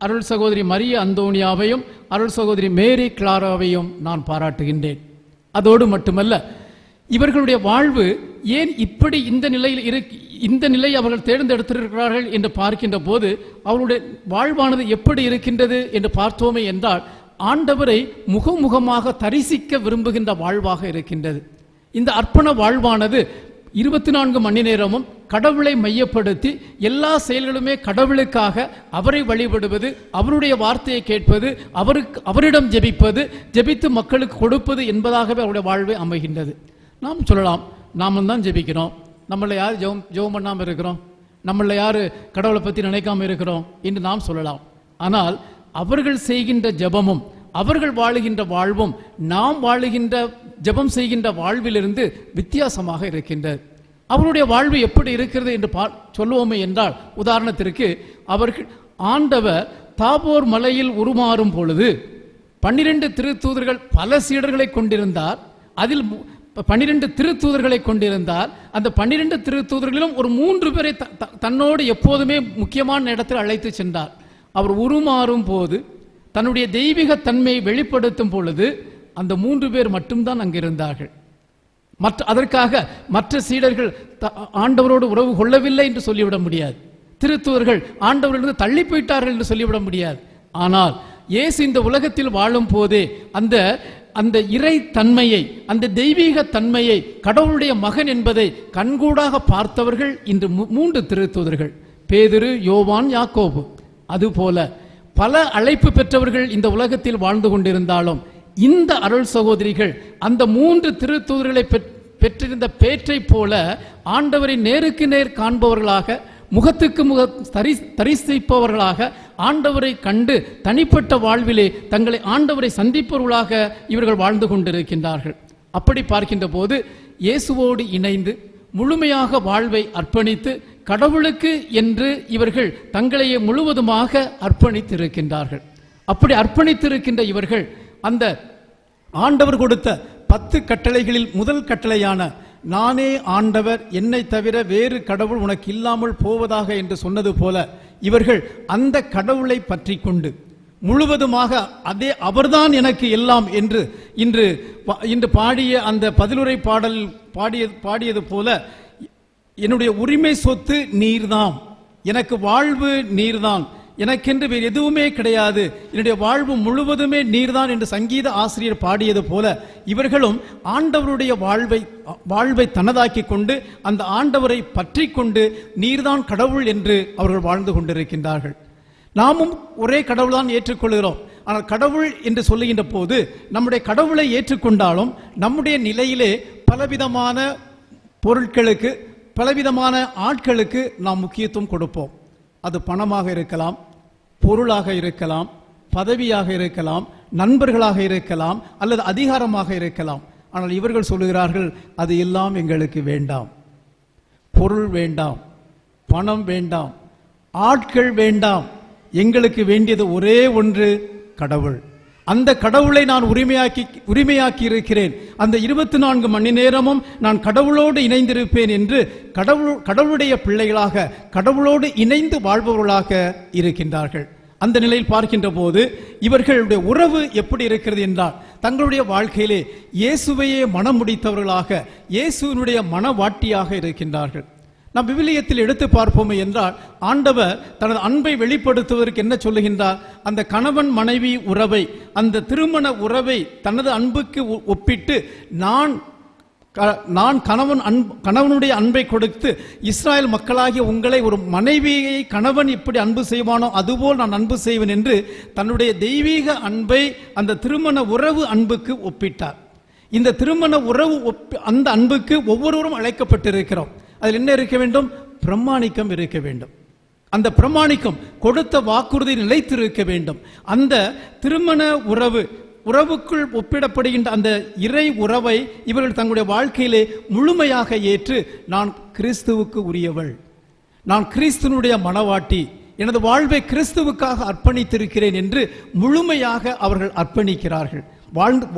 அருள் சகோதரி மரிய அந்தோனியாவையும் அருள் சகோதரி மேரி கிளாராவையும் நான் பாராட்டுகின்றேன். அதோடு மட்டுமல்ல, இவர்களுடைய வாழ்வு ஏன் இப்படி இந்த நிலை அவர்கள் தேர்ந்தெடுத்திருக்கிறார்கள் என்று பார்க்கின்ற போது அவருடைய வாழ்வானது எப்படி இருக்கின்றது என்று பார்த்தோமே என்றால், ஆண்டவரை முகமுகமாக தரிசிக்க விரும்புகின்ற வாழ்வாக இருக்கின்றது. இந்த அர்ப்பண வாழ்வானது 24 மணி நேரமும் கடவுளை மையப்படுத்தி எல்லா செயல்களுமே கடவுளுக்காக அவரை வழிபடுவது, அவருடைய வார்த்தையை கேட்பது, அவரிடம் ஜெபிப்பது, ஜெபித்து மக்களுக்கு கொடுப்பது என்பதாகவே அவருடைய வாழ்வை அமைகின்றது. நாம் சொல்லலாம், நாம தான் ஜெபிக்கிறோம், நம்மளை யார் ஜெபம் பண்ணாமல் இருக்கிறோம், நம்மளை யார் கடவுளை பற்றி நினைக்காம இருக்கிறோம் என்று நாம் சொல்லலாம். ஆனால் அவர்கள் செய்கின்ற ஜெபமும் அவர்கள் வாழுகின்ற வாழ்வும் நாம் வாழுகின்ற ஜெபம் செய்கின்ற வாழ்விலிருந்து வித்தியாசமாக இருக்கின்றது. அவருடைய வாழ்வு எப்படி இருக்கிறது என்று சொல்லுவோமே என்றால், உதாரணத்திற்கு அவர்கள் ஆண்டவர் தாபோர் மலையில் உருமாறும் பொழுது 12 திருத்தூதர்கள் பல சீடர்களை கொண்டிருந்தார். அதில் 12 திருத்தூதர்களை கொண்டிருந்தார். அந்த 12 திருத்தூதர்களிலும் ஒரு 3 பேரை தன்னோடு எப்போதுமே முக்கியமான இடத்தில் அழைத்து சென்றார். அவர் உருமாறும் போது தன்னுடைய தெய்வீக தன்மையை வெளிப்படுத்தும் பொழுது அந்த 3 பேர் மட்டும்தான் அங்கிருந்தார்கள். அதற்காக மற்ற சீடர்கள் ஆண்டவரோடு உறவு கொள்ளவில்லை என்று சொல்லிவிட முடியாது. திருத்தூதர்கள் ஆண்டவரிலிருந்து தள்ளி போயிட்டார்கள் என்று சொல்லிவிட முடியாது. ஆனால் இயேசு இந்த உலகத்தில் வாழும் போதே அந்த இறை தன்மையை, அந்த தெய்வீக தன்மையை, கடவுளுடைய மகன் என்பதை கண்கூடாக பார்த்தவர்கள் இன்று 3 திருத்தூதர்கள், பேதுரு, யோவான், யாக்கோபு. அதுபோல பல அழைப்பு பெற்றவர்கள் இந்த உலகத்தில் வாழ்ந்து கொண்டிருந்தாலும் இந்த அருள் சகோதரிகள் அந்த 3 திருத்தூதர்களை பெற்றிருந்த பேற்றை போல ஆண்டவரை நேருக்கு நேர் காண்பவர்களாக, முகத்துக்கு முக தரிசிப்பவர்களாக, ஆண்டவரை கண்டு தனிப்பட்ட வாழ்விலே தங்களை ஆண்டவரை சந்திப்பவர்களாக இவர்கள் வாழ்ந்து கொண்டிருக்கின்றார்கள். அப்படி பார்க்கின்ற போது இயேசுவோடு இணைந்து முழுமையாக வாழ்வை அர்ப்பணித்து கடவுளுக்கு என்று இவர்கள் தங்களையே முழுவதுமாக அர்ப்பணித்திருக்கின்றார்கள். அப்படி அர்ப்பணித்திருக்கின்ற இவர்கள் அந்த ஆண்டவர் கொடுத்த 10 கட்டளைகளில் முதல் கட்டளையான நானே ஆண்டவர், என்னை தவிர வேறு கடவுள் உனக்கு இல்லாமல் போவதாக என்று சொன்னது போல இவர்கள் அந்த கடவுளை பற்றி கொண்டு முழுவதுமாக அதே அவர்தான் எனக்கு எல்லாம் என்று இன்று பாடிய அந்த பதிலுரை பாடல் பாடியது போல, என்னுடைய உரிமை சொத்து நீர்தான், எனக்கு வாழ்வு நீர்தான், எனக்கென்று வேறு எதுவுமே கிடையாது, என்னுடைய வாழ்வு முழுவதுமே நீர்தான் என்று சங்கீத ஆசிரியர் பாடியது போல இவர்களும் ஆண்டவருடைய வாழ்வை தனதாக்கி கொண்டு அந்த ஆண்டவரை பற்றி கொண்டு நீர்தான் கடவுள் என்று அவர்கள் வாழ்ந்து கொண்டிருக்கின்றார்கள். நாமும் ஒரே கடவுள் தான் ஏற்றுக்கொள்கிறோம். ஆனால் கடவுள் என்று சொல்லுகின்ற போது நம்முடைய கடவுளை ஏற்றுக்கொண்டாலும் நம்முடைய நிலையிலே பலவிதமான பொருட்களுக்கு, பலவிதமான ஆட்களுக்கு நாம் முக்கியத்துவம் கொடுப்போம். அது பணமாக இருக்கலாம், பொருளாக இருக்கலாம், பதவியாக இருக்கலாம், நண்பர்களாக இருக்கலாம், அல்லது அதிகாரமாக இருக்கலாம். ஆனால் இவர்கள் சொல்லுகிறார்கள், அது எல்லாம் எங்களுக்கு வேண்டாம், பொருள் வேண்டாம், பணம் வேண்டாம், ஆட்கள் வேண்டாம், எங்களுக்கு வேண்டியது ஒரே ஒன்று, கடவுள். அந்த கடவுளை நான் உரிமையாக்கி இருக்கிறேன். அந்த 24 மணி நேரமும் நான் கடவுளோடு இணைந்திருப்பேன் என்று கடவுளுடைய பிள்ளைகளாக, கடவுளோடு இணைந்து வாழ்பவர்களாக இருக்கின்றார்கள். அந்த நிலையில் பார்க்கின்ற போது இவர்களுடைய உறவு எப்படி இருக்கிறது என்றால், தங்களுடைய வாழ்க்கையிலே இயேசுவையே மனம் முடித்தவர்களாக, இயேசுவினுடைய மனவாட்டியாக இருக்கின்றார்கள். நாம் விவிலியத்தில் எடுத்து பார்ப்போமே என்றால், ஆண்டவர் தனது அன்பை வெளிப்படுத்துவதற்கு என்ன சொல்லுகின்றார்? அந்த கணவன் மனைவி உறவை, அந்த திருமண உறவை தனது அன்புக்கு ஒப்பிட்டு, நான் கணவனுடைய அன்பை கொடுத்து இஸ்ராயல் மக்களாகிய உங்களை ஒரு மனைவியை கணவன் இப்படி அன்பு செய்வானோ அதுபோல் நான் அன்பு செய்வேன் என்று தன்னுடைய தெய்வீக அன்பை அந்த திருமண உறவு அன்புக்கு ஒப்பிட்டார். இந்த திருமண உறவு அந்த அன்புக்கு ஒவ்வொருவரும் அழைக்கப்பட்டிருக்கிறோம். அதில் என்ன இருக்க வேண்டும்? பிரமாணிக்கம் இருக்க வேண்டும். அந்த பிரமாணிக்கம் கொடுத்த வாக்குறுதி நிலைத்திருக்க வேண்டும். அந்த திருமண உறவுக்குள் ஒப்பிடப்படுகின்ற அந்த இறை உறவை இவர்கள் தங்களுடைய வாழ்க்கையிலே முழுமையாக ஏற்று, நான் கிறிஸ்துவுக்கு உரியவள், நான் கிறிஸ்துவனுடைய மனவாட்டி, எனது வாழ்வை கிறிஸ்துவுக்காக அர்ப்பணித்திருக்கிறேன் என்று முழுமையாக அவர்கள் அர்ப்பணிக்கிறார்கள்,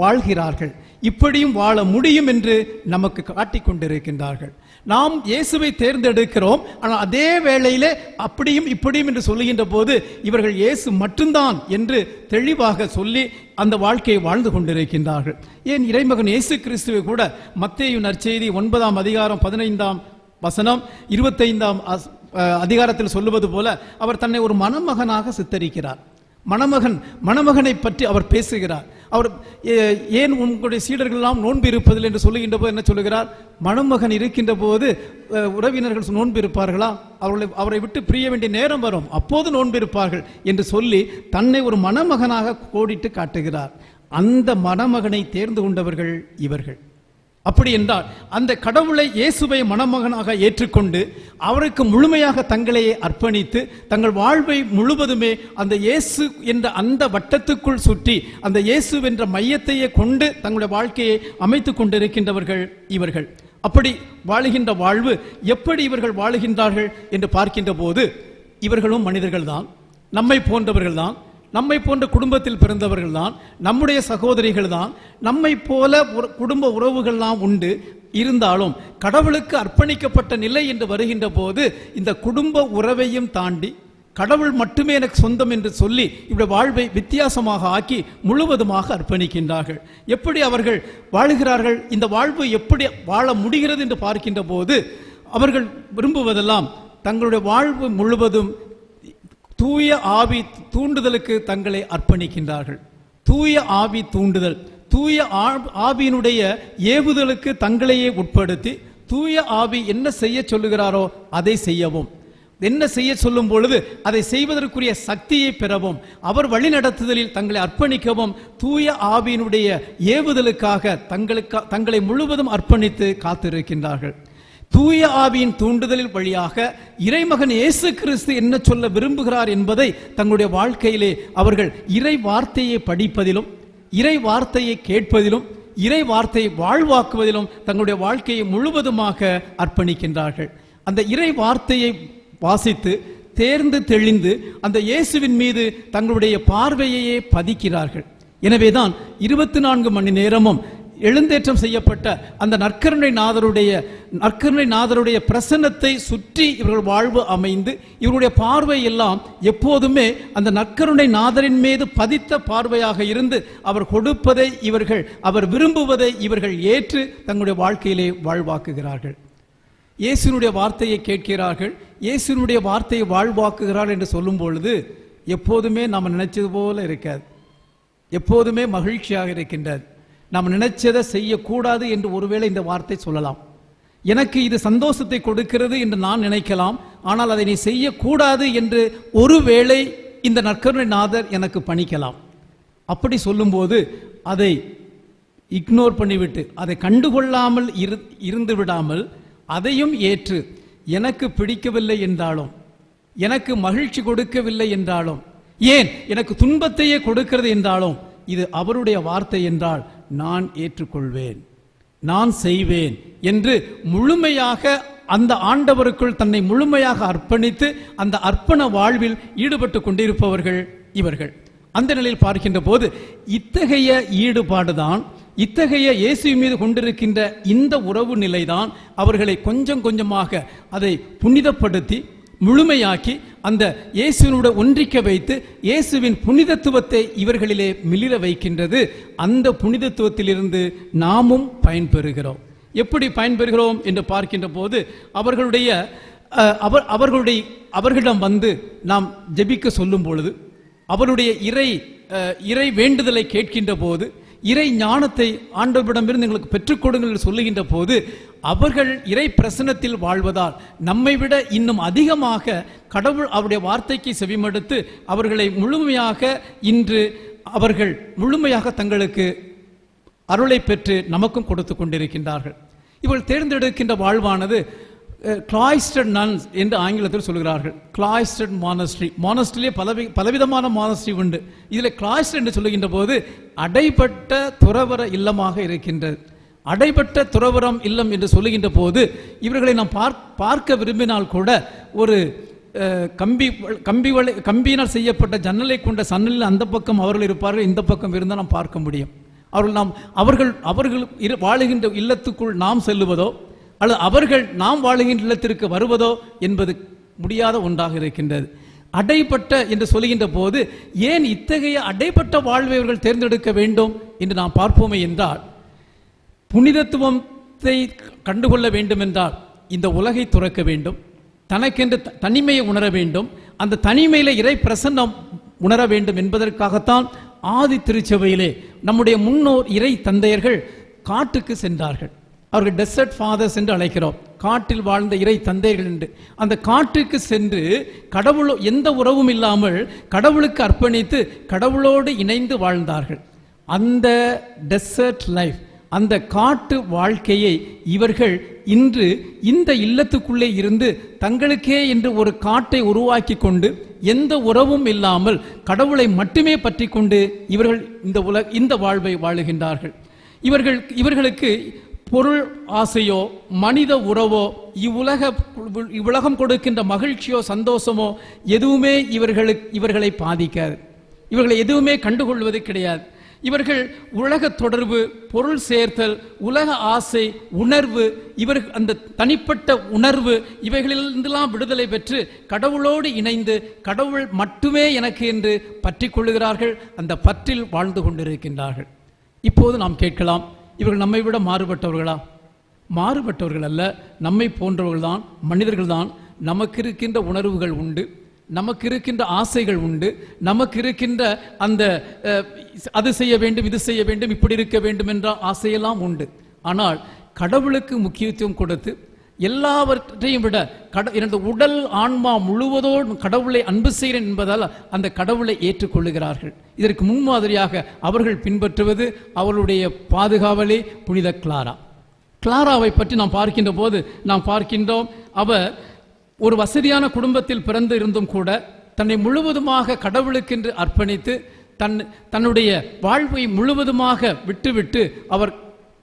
வாழ்கிறார்கள். இப்படியும் வாழ முடியும் என்று நமக்கு காட்டிக் கொண்டிருக்கின்றார்கள். நாம் இயேசுவை தேர்ந்தெடுக்கிறோம், ஆனால் அதே வேளையிலே அப்படியும் இப்படியும் என்று சொல்லுகின்ற போது இவர்கள் இயேசு மட்டும்தான் என்று தெளிவாக சொல்லி அந்த வாழ்க்கையை வாழ்ந்து கொண்டிருக்கின்றார்கள். ஏன் இறைமகன் இயேசு கிறிஸ்துவை கூட மத்தேயு நற்செய்தி 9ஆம் அதிகாரம் 15ஆம் வசனம் 25ஆம் அதிகாரத்தில் சொல்லுவது போல அவர் தன்னை ஒரு மணமகனாக சித்தரிக்கிறார். மணமகனை பற்றி அவர் பேசுகிறார். அவர் ஏன் உங்களுடைய சீடர்கள் எல்லாம் நோன்பு இருப்பதில்லை என்று சொல்லுகின்ற போது என்ன சொல்லுகிறார்? மணமகன் இருக்கின்ற போது உறவினர்கள் நோன்பு இருப்பார்களா? அவரை விட்டு பிரிய வேண்டிய நேரம் வரும், அப்போது நோன்பு இருப்பார்கள் என்று சொல்லி தன்னை ஒரு மணமகனாக கோடிட்டு காட்டுகிறார். அந்த மணமகனை தேர்ந்து கொண்டவர்கள் இவர்கள். அப்படி என்றால் அந்த கடவுளை இயேசுவை மணமகனாக ஏற்றுக்கொண்டு அவருக்கு முழுமையாக தங்களையே அர்ப்பணித்து தங்கள் வாழ்வை முழுவதுமே அந்த இயேசு என்ற அந்த வட்டத்துக்குள் சுற்றி அந்த இயேசு என்ற மையத்தையே கொண்டு தங்களுடைய வாழ்க்கையை அமைத்துக் கொண்டிருக்கின்றவர்கள் இவர்கள். அப்படி வாழுகின்ற வாழ்வு எப்படி இவர்கள் வாழுகின்றார்கள் என்று பார்க்கின்ற போது இவர்களும் மனிதர்கள் தான், நம்மை போன்றவர்கள் தான், நம்மை போன்ற குடும்பத்தில் பிறந்தவர்கள் தான், நம்முடைய சகோதரிகள் தான், நம்மை போல குடும்ப உறவுகள்லாம் உண்டு. இருந்தாலும் கடவுளுக்கு அர்ப்பணிக்கப்பட்ட நிலை என்று வருகின்ற போது இந்த குடும்ப உறவையும் தாண்டி கடவுள் மட்டுமே எனக்கு சொந்தம் என்று சொல்லி இவருடைய வாழ்வை வித்தியாசமாக ஆக்கி முழுவதுமாக அர்ப்பணிக்கின்றார்கள். எப்படி அவர்கள் வாழுகிறார்கள், இந்த வாழ்வு எப்படி வாழ முடிகிறது என்று பார்க்கின்ற போது அவர்கள் விரும்புவதெல்லாம் தங்களுடைய வாழ்வு முழுவதும் தூய ஆவி தூண்டுதலுக்கு தங்களை அர்ப்பணிக்கின்றார்கள். தூய ஆவி தூண்டுதல், தூய ஆவியினுடைய ஏவுதலுக்கு தங்களையே உட்படுத்தி தூய ஆவி என்ன செய்ய சொல்லுகிறாரோ அதை செய்யவும், என்ன செய்ய சொல்லும் பொழுது அதை செய்வதற்குரிய சக்தியை பெறவும், அவர் வழிநடத்துதலில் தங்களை அர்ப்பணிக்கவும் தூய ஆவியினுடைய ஏவுதலுக்காக தங்களை முழுவதும் அர்ப்பணித்து காத்திருக்கின்றார்கள். தூய ஆவியின் தூண்டுதலில் வழியாக இறைமகன் இயேசு கிறிஸ்து என்ன சொல்ல விரும்புகிறார் என்பதை தங்களுடைய வாழ்க்கையிலே அவர்கள் இறை வார்த்தையை படிப்பதிலும் இறை வார்த்தையை கேட்பதிலும் இறை வார்த்தையை வாழ்வாக்குவதிலும் தங்களுடைய வாழ்க்கையை முழுவதுமாக அர்ப்பணிக்கின்றார்கள். அந்த இறை வார்த்தையை வாசித்து தேர்ந்து தெளிந்து அந்த இயேசுவின் மீது தங்களுடைய பார்வையையே பதிக்கிறார்கள். எனவேதான் 24 மணி நேரமும் எழுந்தேற்றம் செய்யப்பட்ட அந்த நற்கருணை நாதருடைய பிரசன்னத்தை சுற்றி இவர்கள் வாழ்வு அமைந்து இவருடைய பார்வை எல்லாம் எப்போதுமே அந்த நற்கருணை நாதரின் மீது பதித்த பார்வையாக இருந்து அவர் கொடுப்பதை அவர் விரும்புவதை இவர்கள் ஏற்று தங்களுடைய வாழ்க்கையிலே வாழ்வாக்குகிறார்கள். இயேசுனுடைய வார்த்தையை கேட்கிறார்கள், இயேசுனுடைய வார்த்தையை வாழ்வாக்குகிறார்கள் என்று சொல்லும் பொழுது எப்போதுமே நாம் நினைச்சது போல இருக்காது, எப்போதுமே மகிழ்ச்சியாக இருக்கின்றது. நாம் நினைச்சதை செய்யக்கூடாது என்று ஒருவேளை இந்த வார்த்தை சொல்லலாம். எனக்கு இது சந்தோஷத்தை கொடுக்கிறது என்று நான் நினைக்கலாம், ஆனால் அதை நீ செய்யக்கூடாது என்று ஒருவேளை இந்த நற்கருணை நாதர் எனக்கு பணிக்கலாம். அப்படி சொல்லும்போது அதை இக்னோர் பண்ணிவிட்டு அதை கண்டுகொள்ளாமல் இருந்து விடாமல் அதையும் ஏற்று எனக்கு பிடிக்கவில்லை என்றாலும் எனக்கு மகிழ்ச்சி கொடுக்கவில்லை என்றாலும் ஏன் எனக்கு துன்பத்தையே கொடுக்கிறது என்றாலும் இது அவருடைய வார்த்தை என்றால் நான் ஏற்றுக்கொள்வேன், நான் செய்வேன் என்று முழுமையாக அந்த ஆண்டவருக்குள் தன்னை முழுமையாக அர்ப்பணித்து அந்த அர்ப்பண வாழ்வில் ஈடுபட்டு கொண்டிருப்பவர்கள் இவர்கள். அந்த நிலையில் பார்க்கின்ற போது இத்தகைய ஈடுபாடுதான், இத்தகைய இயேசு மீது கொண்டிருக்கின்ற இந்த உறவு நிலைதான் அவர்களை கொஞ்சம் கொஞ்சமாக அதை புனிதப்படுத்தி முழுமையாக்கி அந்த இயேசுவினோடு ஒன்றிக்க வைத்து இயேசுவின் புனிதத்துவத்தை இவர்களிலே மிளிர வைக்கின்றது. அந்த புனிதத்துவத்திலிருந்து நாமும் பயன்பெறுகிறோம். எப்படி பயன்பெறுகிறோம் என்று பார்க்கின்ற போது அவர்களிடம் வந்து நாம் ஜெபிக்க சொல்லும் பொழுது, அவருடைய இறை வேண்டுதலை கேட்கின்ற போது, இறை ஞானத்தை ஆண்டவரிடமிருந்து எங்களுக்கு பெற்றுக் கொடுங்கள் என்று சொல்லுகின்ற போது அவர்கள் இறை பிரசன்னத்தில் வாழ்வதால் நம்மை விட இன்னும் அதிகமாக கடவுள் அவருடைய வார்த்தைக்கு செவிமடுத்து அவர்களை முழுமையாக இன்று அவர்கள் முழுமையாக தங்களுக்கு அருளை பெற்று நமக்கும் கொடுத்து கொண்டிருக்கின்றார்கள். இவர்கள் தேர்ந்தெடுக்கின்ற வாழ்வானது கிளாய்ஸ்டர்ட் நன்ஸ் என்று ஆங்கிலத்தில் சொல்கிறார்கள். கிளாய்ஸ்டர்ட் மானஸ்ட்ரி, மானஸ்ட்ரியிலே பலவிதமான மானஸ்ட்ரி உண்டு. இதில் கிளாய்ஸ்டர் என்று சொல்லுகின்ற போது அடைபட்ட துறவர இல்லமாக இருக்கின்றது. அடைபட்ட துறவரம் இல்லம் என்று சொல்லுகின்ற போது இவர்களை நாம் பார்க்க விரும்பினால் கூட ஒரு கம்பியினால் செய்யப்பட்ட ஜன்னலை கொண்ட சன்னலில் அந்த பக்கம் அவர்கள் இருப்பார்கள், இந்த பக்கம் இருந்தால் நாம் பார்க்க முடியும். அவர்கள் வாழுகின்ற இல்லத்துக்குள் நாம் செல்லுவதோ அல்லது அவர்கள் நாம் வாழுகின்ற இல்லத்திற்கு வருவதோ என்பது முடியாத ஒன்றாக இருக்கின்றது. அடைப்பட்ட என்று சொல்லுகின்ற போது ஏன் இத்தகைய அடைப்பட்ட வாழ்வை அவர்கள் தேர்ந்தெடுக்க வேண்டும் என்று நாம் பார்ப்போமே என்றால், புனிதத்துவத்தை கண்டுகொள்ள வேண்டும் என்றால் இந்த உலகை துறக்க வேண்டும், தனக்கென்று தனிமையை உணர வேண்டும், அந்த தனிமையில இறை பிரசன்னம் உணர வேண்டும் என்பதற்காகத்தான் ஆதி திருச்சபையிலே நம்முடைய முன்னோர் இறை தந்தையர்கள் காட்டுக்கு சென்றார்கள். அவர்கள் டெசர்ட் ஃபாதர்ஸ் என்று அழைக்கிறோம், காட்டில் வாழ்ந்த இறை தந்தையர்கள் என்று. அந்த காட்டுக்கு சென்று கடவுளோ எந்த உறவும் இல்லாமல் கடவுளுக்கு அர்ப்பணித்து கடவுளோடு இணைந்து வாழ்ந்தார்கள். அந்த டெசர்ட் லைஃப், அந்த காட்டு வாழ்க்கையை இவர்கள் இன்று இந்த இல்லத்துக்குள்ளே இருந்து தங்களுக்கே என்று ஒரு காட்டை உருவாக்கி கொண்டு எந்த உறவும் இல்லாமல் கடவுளை மட்டுமே பற்றி கொண்டு இவர்கள் இந்த வாழ்வை வாழுகின்றார்கள். இவர்களுக்கு பொருள் ஆசையோ மனித உறவோ இவ்வுலகம் கொடுக்கின்ற மகிழ்ச்சியோ சந்தோஷமோ எதுவுமே இவர்களை பாதிக்காது. இவர்களை எதுவுமே கண்டுகொள்வது கிடையாது. இவர்கள் உலக தொடர்பு, பொருள் சேர்த்தல், உலக ஆசை, உணர்வு, இவர்கள் அந்த தனிப்பட்ட உணர்வு இவைகளிலிருந்தெல்லாம் விடுதலை பெற்று கடவுளோடு இணைந்து கடவுள் மட்டுமே எனக்கு என்று பற்றி கொள்ளுகிறார்கள். அந்த பற்றில் வாழ்ந்து கொண்டிருக்கின்றார்கள். இப்போது நாம் கேட்கலாம், இவர்கள் நம்மை விட மாறுபட்டவர்களா? மாறுபட்டவர்கள் அல்ல, நம்மை போன்றவர்கள்தான், மனிதர்கள்தான். நமக்கு இருக்கின்ற உணர்வுகள் உண்டு, நமக்கு இருக்கின்ற ஆசைகள் உண்டு, நமக்கு இருக்கின்ற அந்த அது செய்ய வேண்டும், இது செய்ய வேண்டும், இப்படி இருக்க வேண்டும் என்ற ஆசையெல்லாம் உண்டு. ஆனால் கடவுளுக்கு முக்கியத்துவம் கொடுத்து எல்லாவற்றையும் விட எனது உடல் ஆன்மா முழுவதோடு கடவுளை அன்பு செய்கிறேன் என்பதால் அந்த கடவுளை ஏற்றுக்கொள்ளுகிறார்கள். இதற்கு முன்மாதிரியாக அவர்கள் பின்பற்றுவது அவர்களுடைய பாதுகாவலே புனித கிளாராவை பற்றி நாம் பார்க்கின்ற போது நாம் பார்க்கின்றோம், அவர் ஒரு வசதியான குடும்பத்தில் பிறந்து இருந்தும் கூட தன்னை முழுவதுமாக கடவுளுக்கென்று அர்ப்பணித்து தன்னுடைய வாழ்வை முழுவதுமாக விட்டுவிட்டு அவர்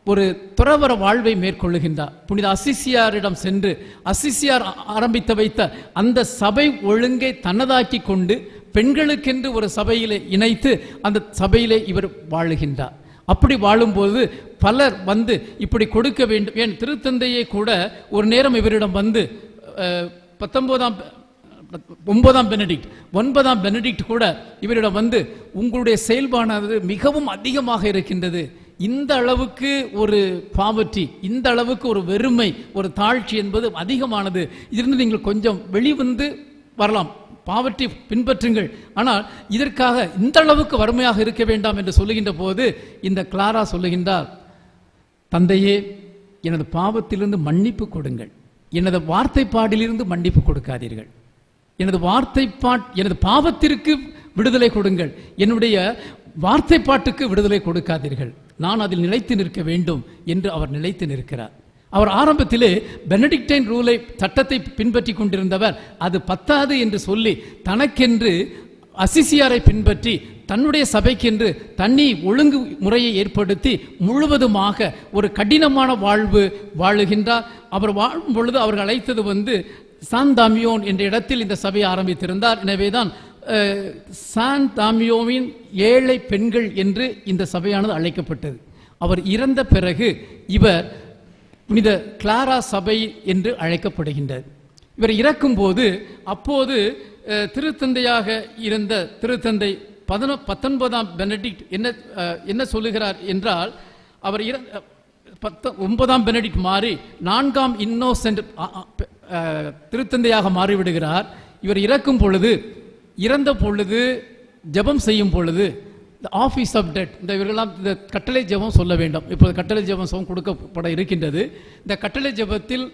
ஒரு துறவற வாழ்வை மேற்கொள்ளுகின்றார். புனித அசிசியாரிடம் சென்று அசிசியார் ஆரம்பித்து வைத்த அந்த சபை ஒழுங்கை தன்னதாக்கி கொண்டு பெண்களுக்கென்று ஒரு சபையிலே இணைத்து அந்த சபையிலே இவர் வாழுகின்றார். அப்படி வாழும்போது பலர் வந்து இப்படி கொடுக்க வேண்டும். ஏன் திருத்தந்தையே கூட ஒரு நேரம் இவரிடம் வந்து 9ஆம் பெனடிக்ட் கூட இவரிடம் வந்து உங்களுடைய செயல்பாடானது மிகவும் அதிகமாக இருக்கின்றது, இந்த அளவுக்கு ஒரு பாவர்ட்டி, இந்த அளவுக்கு ஒரு வெறுமை, ஒரு தாழ்ச்சி என்பது அதிகமானது, இதிலிருந்து நீங்கள் கொஞ்சம் வெளிவந்து வரலாம், பாவர்ட்டி பின்பற்றுங்கள், ஆனால் இதற்காக இந்த அளவுக்கு வறுமையாக இருக்க வேண்டாம் என்று சொல்லுகின்ற போது இந்த கிளாரா சொல்லுகின்றார், தந்தையே எனது பாவத்திலிருந்து மன்னிப்பு கொடுங்கள், எனது வார்த்தைப்பாடிலிருந்து மன்னிப்பு கொடுக்காதீர்கள், எனது பாவத்திற்கு விடுதலை கொடுங்கள், என்னுடைய வார்த்தைப்பாட்டுக்கு விடுதலை கொடுக்காதீர்கள், நான் அதில் நிலைத்து நிற்க வேண்டும் என்று அவர் நிலைத்து நிற்கிறார். அவர் ஆரம்பத்திலே பெனடிக்டைன் ரூலை சட்டத்தை பின்பற்றி கொண்டிருந்தவர், அது பத்தாது என்று சொல்லி தனக்கென்று அசிசியாரை பின்பற்றி தன்னுடைய சபைக்கென்று தனி ஒழுங்கு முறையை ஏற்படுத்தி முழுவதுமாக ஒரு கடினமான வாழ்வு வாழுகின்றார். அவர் வாழும் பொழுது அவர்கள் அழைத்தது வந்து சான் தாமியோன் என்ற இடத்தில் இந்த சபையை ஆரம்பித்திருந்தார். எனவேதான் சான் தாமியோவின் ஏழை பெண்கள் என்று இந்த சபையானது அழைக்கப்பட்டது. அவர் இறந்த பிறகு இவர் புனித கிளாரா சபை என்று அழைக்கப்படுகின்றது. இவர் இறக்கும்போது அப்போது திருத்தந்தையாக இருந்த திருத்தந்தை 19ஆம் பெனடிக்ட் என்ன சொல்லுகிறார் என்றால், அவர் 9ஆம் பெனடிக்ட் மாறி 4ஆம் இன்னோசென்ட் திருத்தந்தையாக மாறிவிடுகிறார். இவர் இறந்த பொழுது ஜெபம் செய்யும் பொழுது ஆஃபீஸ் ஆஃப் டெட், இவர்களெல்லாம் இந்த கட்டளை ஜெபம் சொல்ல வேண்டும். இப்போது கட்டளை ஜெபம் கொடுக்கப்பட இருக்கின்றது. இந்த கட்டளை ஜெபத்தில்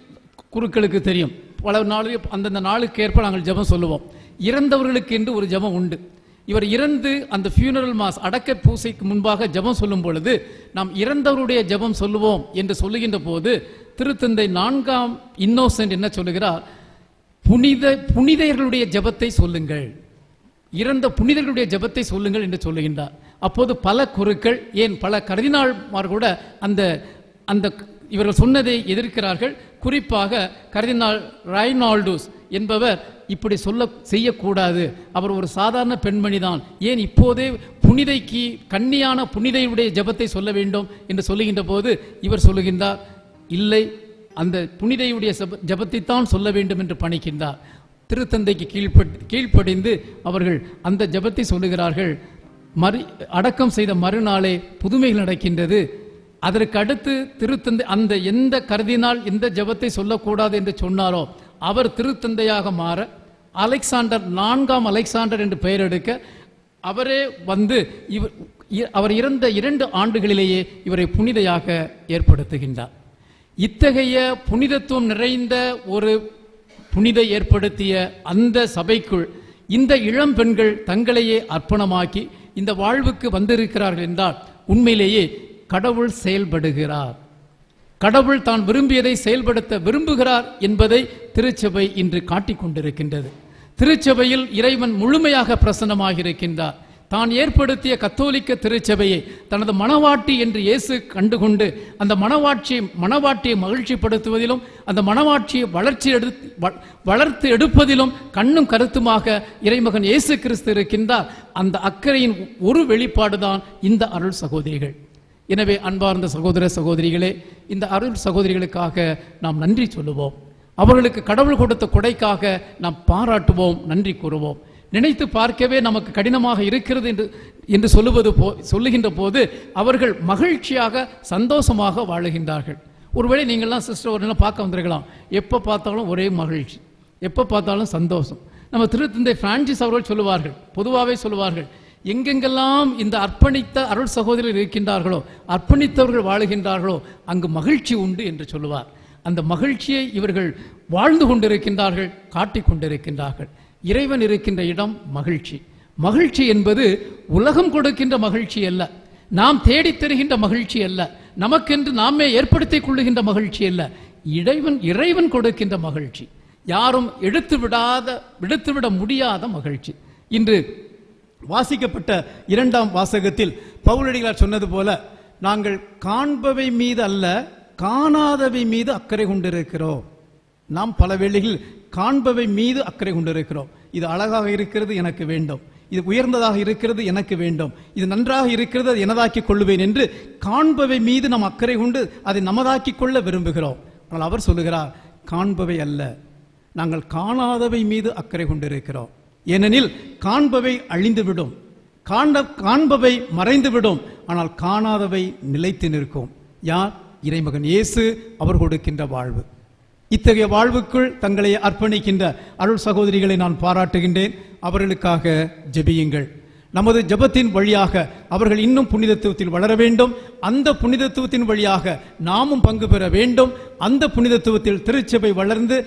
குருக்களுக்கு தெரியும், பல நாளுக்கு அந்தந்த நாளுக்கு ஏற்ப நாங்கள் ஜெபம் சொல்லுவோம். இறந்தவர்களுக்கு என்று ஒரு ஜெபம் உண்டு. இவர் இறந்து அந்த ஃபியூனரல் மாஸ் அடக்க பூசைக்கு முன்பாக ஜெபம் சொல்லும் பொழுது நாம் இறந்தவருடைய ஜெபம் சொல்லுவோம் என்று சொல்லுகின்ற போது திருத்தந்தை 4ஆம் இன்னோசென்ட் என்ன சொல்லுகிறார், புனிதர்களுடைய ஜெபத்தை சொல்லுங்கள், இறந்த புனிதர்களுடைய ஜெபத்தை சொல்லுங்கள் என்று சொல்லுகின்றார். அப்போது பல குருக்கள், ஏன் பல கர்தினால்மார் கூட அந்த இவர்கள் சொன்னதை எதிர்க்கிறார்கள். குறிப்பாக கர்தினால் ரைனால்டூஸ் என்பவர் இப்படி செய்யக்கூடாது, அவர் ஒரு சாதாரண பெண்மணி தான், ஏன் இப்போதே புனிதைக்கு கன்னியான புனிதையுடைய ஜெபத்தை சொல்ல வேண்டும் என்று சொல்லுகின்ற போது இவர் சொல்லுகின்றார், இல்லை, அந்த புனிதையுடைய ஜெபத்தை தான் சொல்ல வேண்டும் என்று பணிக்கின்றார். திருத்தந்தைக்கு கீழ்ப்படிந்து அவர்கள் அந்த ஜெபத்தை சொல்லுகிறார்கள். அடக்கம் செய்த மறுநாளே புதுமைகள் நடக்கின்றது. அதற்கு அடுத்து திருத்தந்தை அந்த எந்த கருதினால் எந்த ஜெபத்தை சொல்லக்கூடாது என்று சொன்னாரோ அவர் திருத்தந்தையாக மாற, அலெக்சாண்டர் 4ஆம் அலெக்சாண்டர் என்று பெயர் எடுக்க, அவரே வந்து அவர் இறந்த 2 ஆண்டுகளிலேயே இவரை புனிதையாக ஏற்படுத்துகின்றார். இத்தகைய புனிதத்துவம் நிறைந்த ஒரு புனிதை ஏற்படுத்திய அந்த சபைக்குள் இந்த இளம் பெண்கள் தங்களையே அர்ப்பணமாக்கி இந்த வாழ்வுக்கு வந்திருக்கிறார்கள் என்றால் உண்மையிலேயே கடவுள் செயல்படுகிறார். கடவுள் தான் விரும்பியதை செயல்படுத்த விரும்புகிறார் என்பதை திருச்சபை இன்று காட்டிக் கொண்டிருக்கின்றது. திருச்சபையில் இறைவன் முழுமையாக பிரசன்னமாக இருக்கின்றார். தான் ஏற்படுத்திய கத்தோலிக்க திருச்சபையை தனது மணவாட்டி என்று இயேசு கண்டுகொண்டு அந்த மணவாட்டியை மகிழ்ச்சிப்படுத்துவதிலும் அந்த மணவாட்சியை வளர்த்து எடுப்பதிலும் கண்ணும் கருத்துமாக இறைமகன் இயேசு கிறிஸ்து இருக்கின்றார். அந்த அக்கறையின் ஒரு வெளிப்பாடுதான் இந்த அருள் சகோதரிகள். எனவே அன்பார்ந்த சகோதர சகோதரிகளே, இந்த அருள் சகோதரிகளுக்காக நாம் நன்றி சொல்லுவோம். அவர்களுக்கு கடவுள் கொடுத்த கொடைக்காக நாம் பாராட்டுவோம், நன்றி கூறுவோம். நினைத்து பார்க்கவே நமக்கு கடினமாக இருக்கிறது என்று சொல்லுகின்ற போது அவர்கள் மகிழ்ச்சியாக சந்தோஷமாக வாழுகின்றார்கள். ஒருவேளை நீங்கள்லாம் சிஸ்டர் ஒரு பார்க்க வந்திருக்கலாம், எப்போ பார்த்தாலும் ஒரே மகிழ்ச்சி, எப்போ பார்த்தாலும் சந்தோஷம். நம்ம திருத்தந்தை பிரான்சிஸ் அவர்கள் சொல்லுவார்கள், பொதுவாகவே சொல்லுவார்கள், எங்கெங்கெல்லாம் இந்த அர்ப்பணித்த அருள் சகோதரர்கள் இருக்கின்றார்களோ, அர்ப்பணித்தவர்கள் வாழுகின்றார்களோ அங்கு மகிழ்ச்சி உண்டு என்று சொல்லுவார். அந்த மகிழ்ச்சியை இவர்கள் வாழ்ந்து கொண்டிருக்கின்றார்கள், காட்டிக் கொண்டிருக்கின்றார்கள். இறைவன் இருக்கின்ற இடம் மகிழ்ச்சி. மகிழ்ச்சி என்பது உலகம் கொடுக்கின்ற மகிழ்ச்சி அல்ல, நாம் தேடித் தருகின்ற மகிழ்ச்சி அல்ல, நமக்கென்று நாமே ஏற்படுத்திக் கொள்ளுகின்ற மகிழ்ச்சி அல்ல, இறைவன் கொடுக்கின்ற மகிழ்ச்சி, யாரும் எடுத்துவிட முடியாத மகிழ்ச்சி. இன்று வாசிக்கப்பட்ட 2ஆம் வாசகத்தில் பவுலடிகளார் சொன்னது போல, நாங்கள் காண்பவை மீது அல்ல காணாதவை மீது அக்கறை கொண்டிருக்கிறோம். நாம் பல வேளைகளில் காண்பவை மீது அக்கறை கொண்டிருக்கிறோம். இது அழகாக இருக்கிறது, எனக்கு வேண்டும், இது உயர்ந்ததாக இருக்கிறது, எனக்கு வேண்டும், இது நன்றாக இருக்கிறது, அது எனதாக்கிக் கொள்ளுவேன் என்று காண்பவை மீது நாம் அக்கறை கொண்டு அதை நமதாக்கிக் கொள்ள விரும்புகிறோம். ஆனால் அவர் சொல்லுகிறார், காண்பவை அல்ல, நாங்கள் காணாதவை மீது அக்கறை கொண்டிருக்கிறோம். ஏனெனில் காண்பவை அழிந்துவிடும், காண்பவை மறைந்துவிடும், ஆனால் காணாதவை நிலைத்து நிற்கும். யார்? இறைமகன் இயேசு, அவர் கொடுக்கின்ற வாழ்வு. இத்தகைய வாழ்வுக்குள் தங்களை அர்ப்பணிக்கின்ற அருள் சகோதரிகளை நான் பாராட்டுகின்றேன். அவர்களுக்காக ஜெபியுங்கள். நமது ஜெபத்தின் வழியாக அவர்கள் இன்னும் புனிதத்துவத்தில் வளர வேண்டும். அந்த புனிதத்துவத்தின் வழியாக நாமும் பங்கு பெற வேண்டும். அந்த புனிதத்துவத்தில் திருச்சபை வளர்ந்து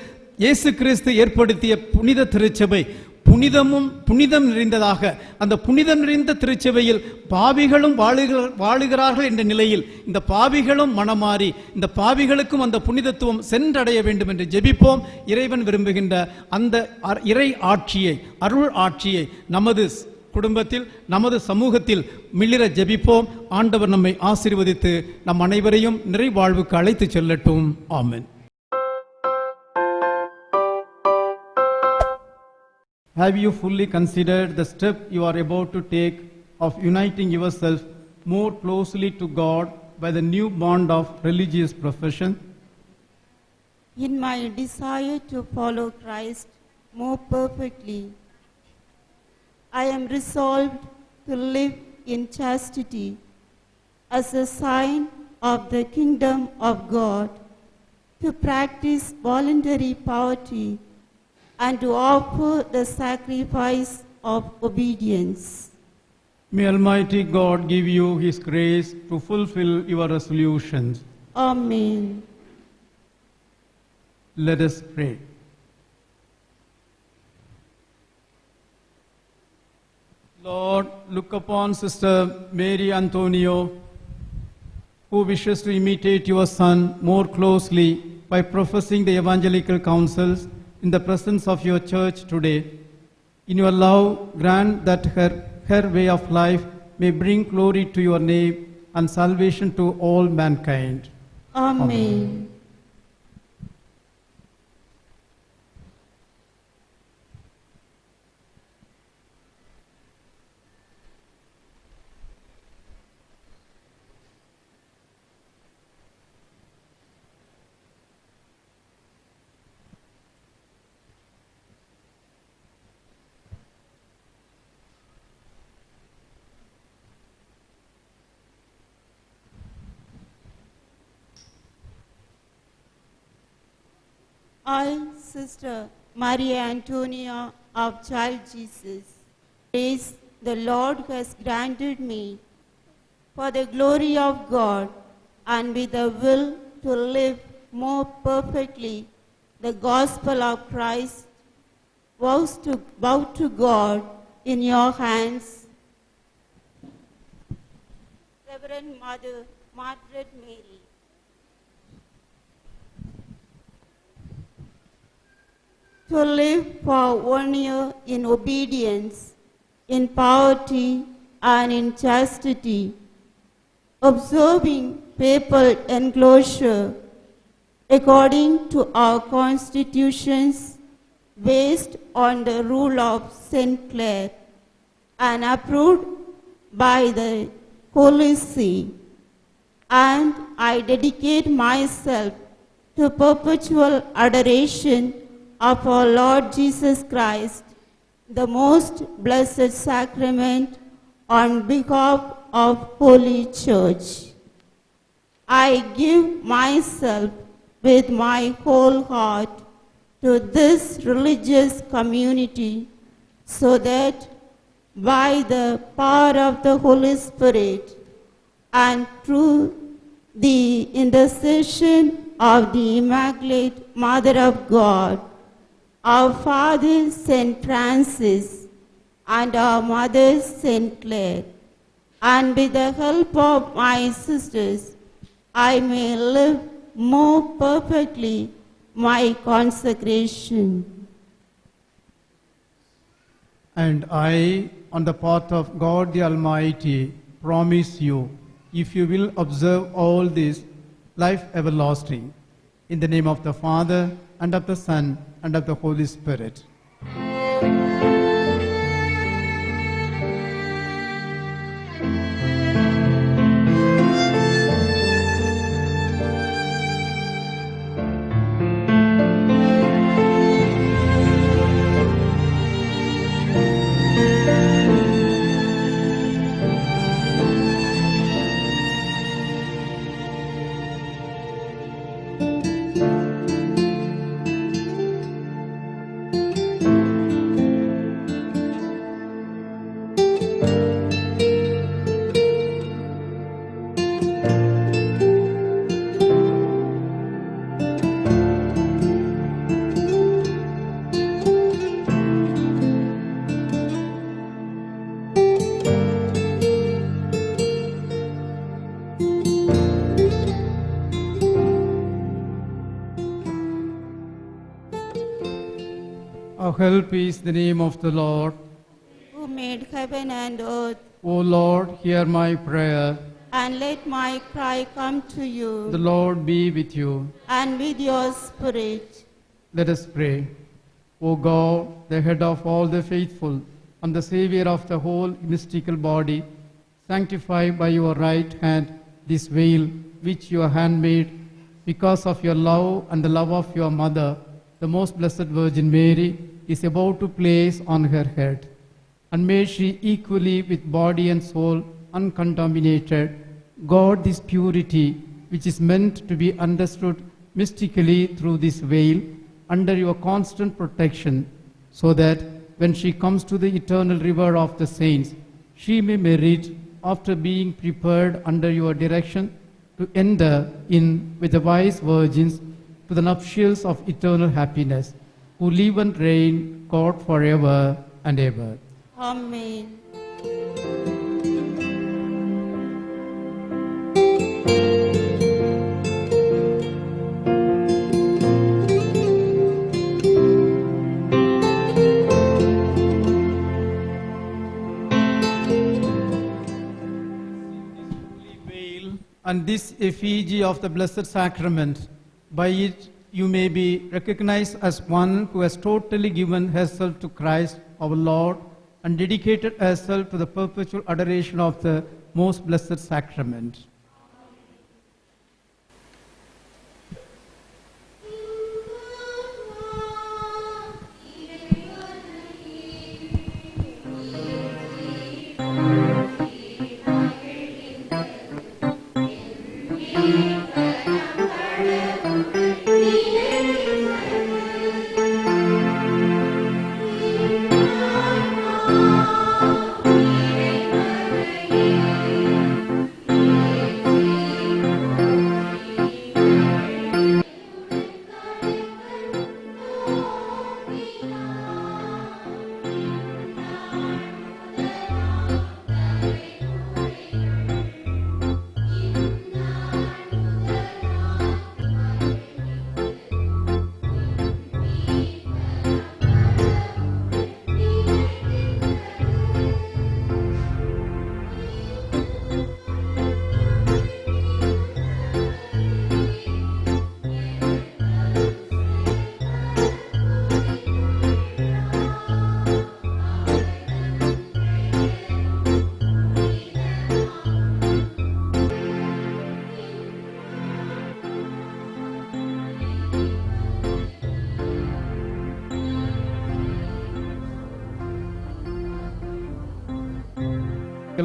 இயேசு கிறிஸ்து ஏற்படுத்திய புனித திருச்சபை புனிதம் நிறைந்ததாக, அந்த புனிதம் நிறைந்த திருச்சபையில் பாவிகளும் வாழுகிறார்கள் என்ற நிலையில் இந்த பாவிகளும் மனமாறி இந்த பாவிகளுக்கும் அந்த புனிதத்துவம் சென்றடைய வேண்டும் என்று ஜெபிப்போம். இறைவன் விரும்புகின்ற அந்த இறை ஆட்சியை, அருள் ஆட்சியை நமது குடும்பத்தில், நமது சமூகத்தில் மிளிர ஜெபிப்போம். ஆண்டவர் நம்மை ஆசீர்வதித்து நம் அனைவரையும் நிறைவாழ்வுக்கு அழைத்து செல்லட்டும். ஆமென். Have you fully considered the step you are about to take of uniting yourself more closely to God by the new bond of religious profession? In my desire to follow Christ more perfectly, I am resolved to live in chastity as a sign of the kingdom of God, to practice voluntary poverty, and to offer the sacrifice of obedience. May Almighty God give you His grace to fulfill your resolutions. Amen. Let us pray. Lord, look upon Sister Mary Antonio, who wishes to imitate your Son more closely by professing the evangelical counsels in the presence of your church today. In your love, grant that her way of life may bring glory to your name and salvation to all mankind. Amen. I, Sister Maria Antonia of Child Jesus, praise the Lord has granted me for the glory of God and with the will to live more perfectly the gospel of Christ, vow to God in your hands. Reverend Mother Margaret Mary. To live for 1 year in obedience, in poverty and in chastity, observing papal enclosure according to our constitutions based on the rule of St. Clare and approved by the Holy See. And I dedicate myself to perpetual adoration of our Lord Jesus Christ, the most blessed sacrament, on behalf of Holy Church. I give myself with my whole heart to this religious community so that by the power of the Holy Spirit and through the intercession of the Immaculate Mother of God, our Father St. Francis and our Mother St. Clare, and with the help of my sisters, I may live more perfectly my consecration. And I, on the part of God the Almighty, promise you, if you will observe all this, life everlasting. In the name of the Father, and of the Son, and of the Holy Spirit. Our help is the name of the Lord. Who made heaven and earth, O Lord, hear my prayer. and let my cry come to you, The Lord be with you. and with your spirit. Let us pray. O God, the head of all the faithful and the Savior of the whole mystical body, sanctify by your right hand this veil which your hand made because of your love and the love of your mother, the most blessed Virgin Mary, is about to place on her head. And may she equally with body and soul uncontaminated guard this purity which is meant to be understood mystically through this veil under your constant protection, so that when she comes to the eternal river of the saints, she may merit, after being prepared under your direction, to enter in with the wise virgins to the nuptials of eternal happiness, who live and reign God forever and ever. Amen. And this effigy of the Blessed Sacrament, by it you may be recognized as one who has totally given herself to Christ our Lord and dedicated herself to the perpetual adoration of the most blessed sacrament.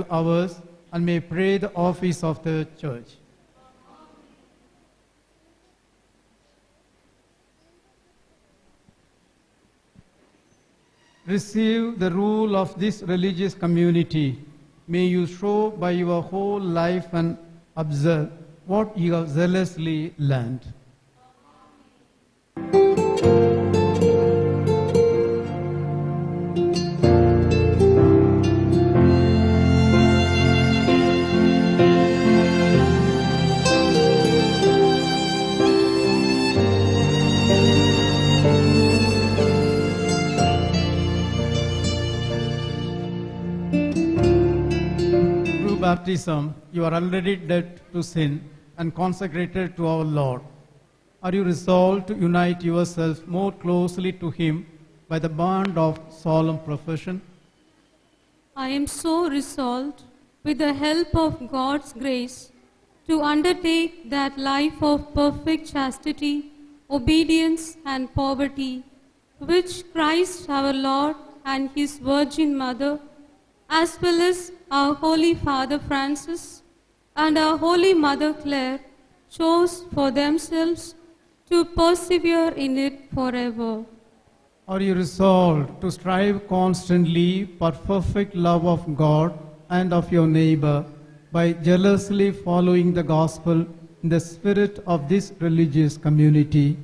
Bible hours and may pray the office of the church. Receive the rule of this religious community. May you show by your whole life and observe what you have zealously learned. Baptism, you are already dead to sin and consecrated to our Lord. Are you resolved to unite yourself more closely to Him by the bond of solemn profession? I am so resolved, with the help of God's grace, to undertake that life of perfect chastity, obedience, and poverty, which Christ our Lord and His Virgin Mother, as well as our Holy Father Francis and our Holy Mother Clare, chose for themselves to persevere in it forever. Are you resolved to strive constantly for perfect love of God and of your neighbor by jealously following the gospel in the spirit of this religious community?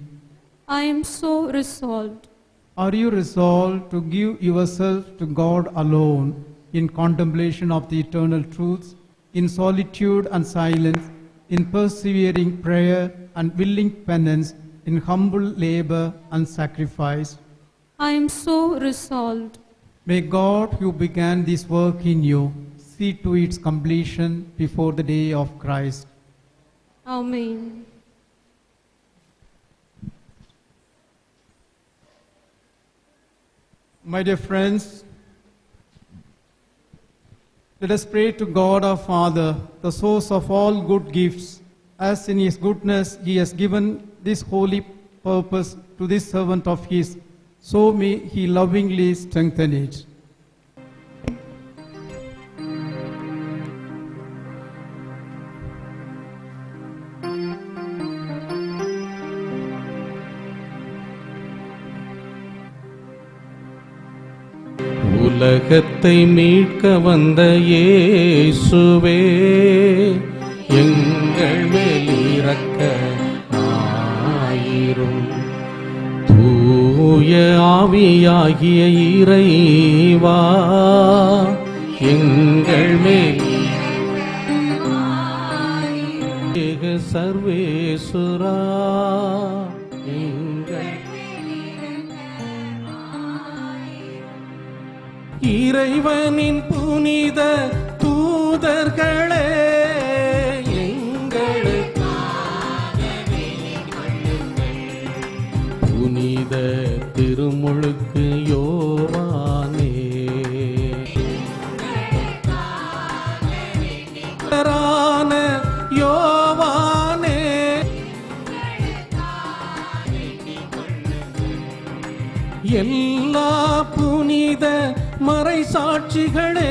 I am so resolved. Are you resolved to give yourself to God alone in contemplation of the eternal truths, in solitude and silence, in persevering prayer and willing penance, in humble labor and sacrifice? I am so resolved. May God, who began this work in you, see to its completion before the day of Christ. Amen. My dear friends, let us pray to God our Father, the source of all good gifts, as in His goodness He has given this holy purpose to this servant of His, so may He lovingly strengthen it. உலகத்தை மீட்க வந்த இயேசுவே, எங்கள் மேல் இரக்கமாயிரும். தூய ஆவியாகிய இறைவா, எங்கள் மேல் ஏக சர்வேசுரா, எங்கள் இறைவனின் புனித தூதர்களே, எங்களுக்காக புனித திருமுழுக்கு யோவானே, யோவானே, எல்லா புனித மறை சாட்சிகளே,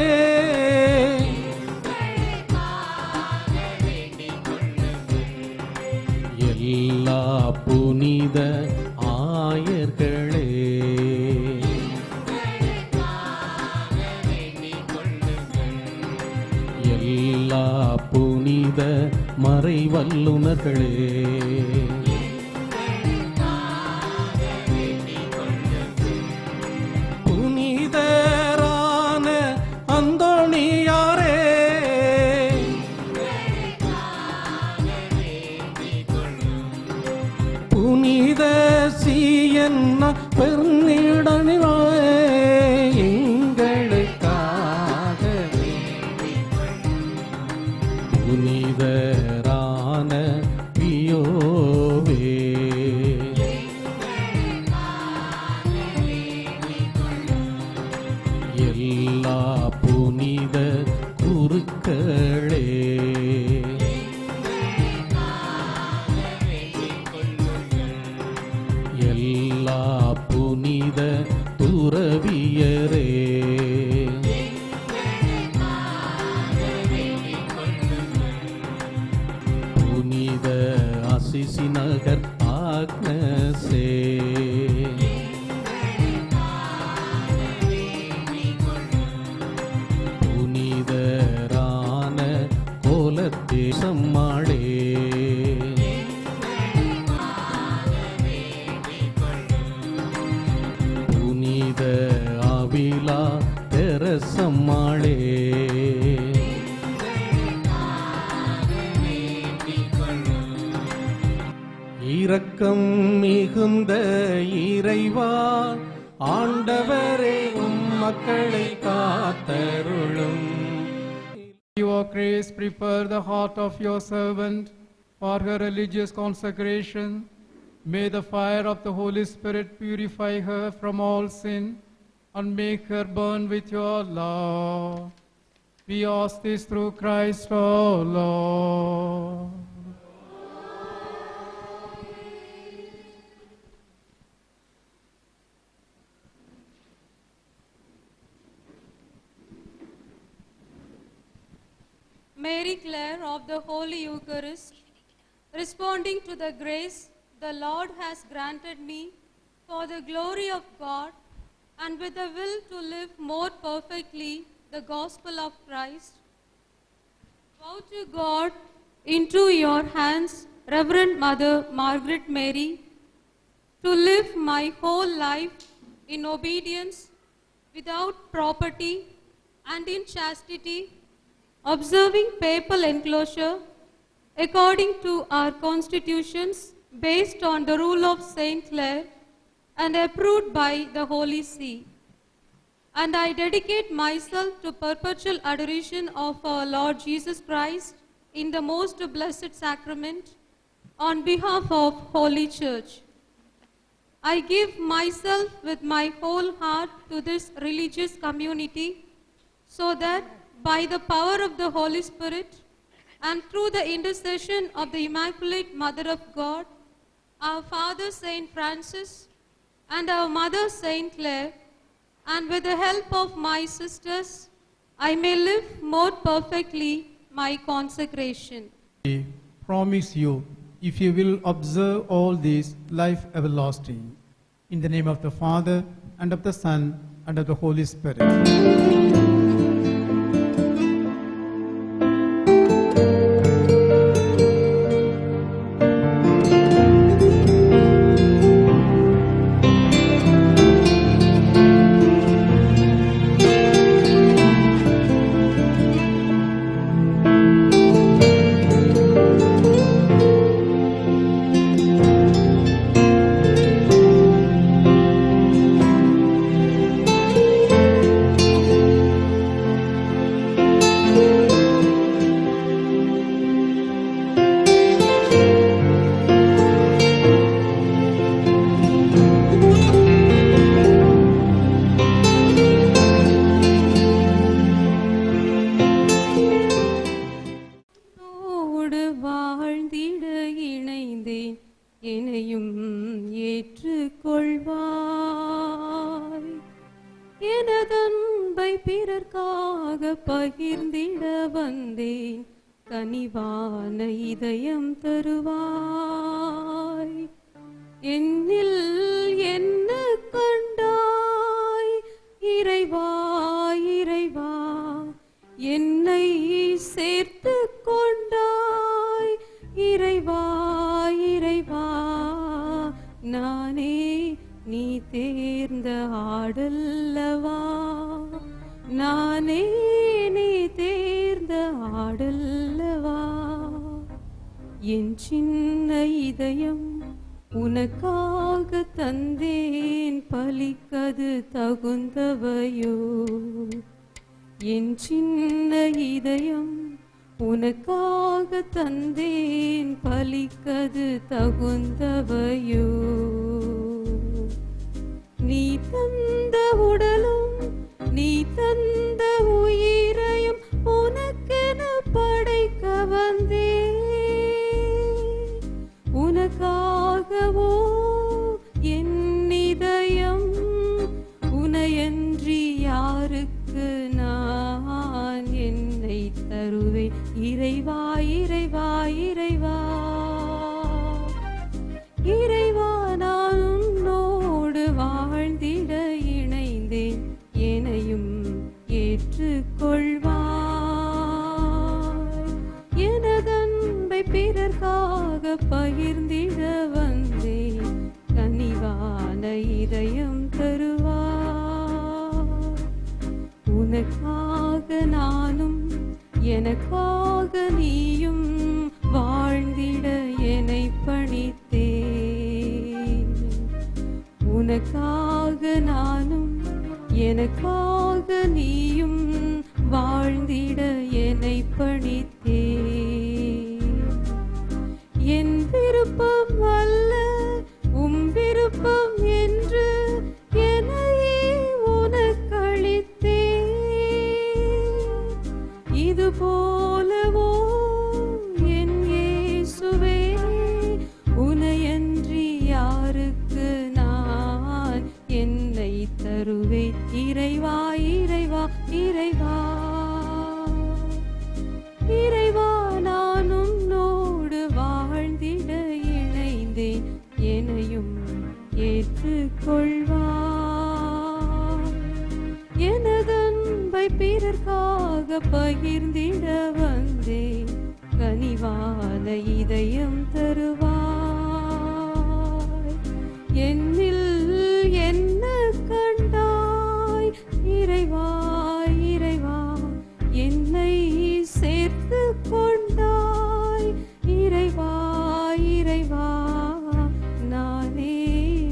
எல்லா புனித ஆயர்களே, எல்லா புனித மறை வல்லுனர்களே, புனித சீயன்ன பெருநிடனிலே, எங்களுக்காக புனிதரான பியோவே, எல்லா புனித குருக்களே, எல்லா புனித துறவியரே, இரக்கம் மிகுந்த இறைவா, ஆண்டவரே உம் மக்களை காத்தருளும். Your grace, prepare the heart of your servant for her religious consecration. May the fire of the Holy Spirit purify her from all sin and make her burn with your love. We ask this through Christ our Lord. Mary Clare of the Holy Eucharist, responding to the grace the Lord has granted me for the glory of God and with the will to live more perfectly the gospel of Christ, vow to God into your hands, Reverend Mother Margaret Mary, to live my whole life in obedience, without property, and in chastity, observing papal enclosure according to our constitutions based on the rule of Saint Clare and approved by the Holy See. And I dedicate myself to perpetual adoration of our Lord Jesus Christ in the most blessed sacrament on behalf of Holy Church. I give myself with my whole heart to this religious community so that by the power of the Holy Spirit and through the intercession of the Immaculate Mother of God, our Father Saint Francis and our Mother Saint Clare, and with the help of my sisters, I may live more perfectly my consecration. I promise you, if you will observe all these, life everlasting. In the name of the Father, and of the Son, and of the Holy Spirit. பகிர்ந்திட வந்தேன், கனிவான இதயம் தருவாய். என்னில் என்ன கண்டாய் இறைவா, இறைவா, என்னை சேர்த்து கொண்டாய் இறைவா, இறைவா, நானே நீ தேர்ந்த ஆடல்லவா, நானே நீ தேர்ந்த ஆடல்லவா. என் சின்ன இதயம் உனக்காக தந்தேன், பலிக்கது தகுந்தவையோ. என் சின்ன இதயம் உனக்காக தந்தேன், பலிக்கது தகுந்தவையோ. நீ தந்த உடலும் நீ தந்த உயிரையும் உனக்கென படைக்க வந்தேன். உனக்காகவோ என் இதயம், உனையன்றி யாருக்கு நான் என்னை தருவேன். இறைவா, இறைவா, இறைவா, இறைவா, உனக்காக நானும் எனக்காக நீயும் வாழ்ந்திட என்னை பணித்தே. என் விருப்பம் அல்ல உம் விருப்பம் என்று என்னையே உனக்களித்தே. இது போலவோ என் இயேசுவே உனையன்றி யாருக்கு நான் என்னை தருவேன். இறைவா இறைவா இறைவா இறைவா நான் உன்னோடு வாழ்ந்திட இணைந்தேன். என்னையும் ஏற்றுக்கொள்வார். எனது அன்பை பிறர்க்காக பகிர்ந்திட வந்தேன். கனிவான இதயம் தருவாய். என்னில் என்ன கண்டாய் இறைவா இறைவா என்னை சேர்த்து கொண்டாய். இறைவா இறைவா நானே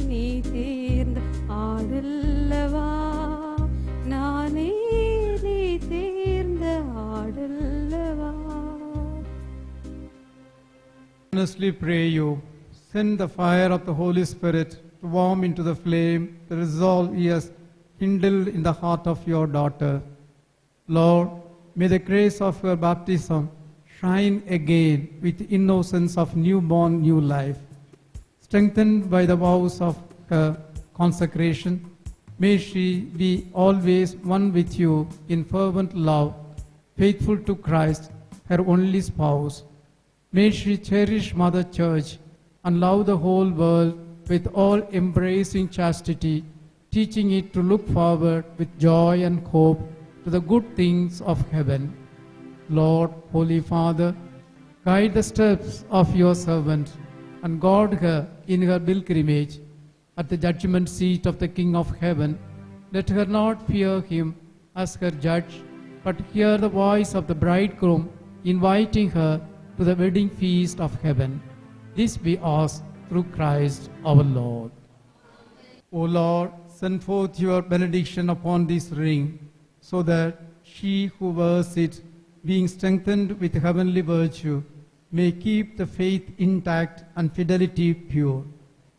நீ தேர்ந்த ஆடல்லவா. நானே நீ தேர்ந்த ஆடல்லவா. Earnestly pray you, send the fire of the Holy Spirit to warm into the flame the resolve he has kindled in the heart of your daughter. Lord, may the grace of your baptism shine again with innocence of newborn new life. Strengthened by the vows of her consecration, may she be always one with you in fervent love, faithful to Christ, her only spouse. May she cherish Mother Church and love the whole world with all-embracing chastity, teaching it to look forward with joy and hope to the good things of heaven. Lord, Holy Father, guide the steps of your servant and guard her in her pilgrimage at the judgment seat of the King of heaven. Let her not fear him as her judge, but hear the voice of the bridegroom inviting her to the wedding feast of heaven. This we ask through Christ our Lord. O Lord, send forth your benediction upon this ring, so that she who wears it, being strengthened with heavenly virtue, may keep the faith intact and fidelity pure.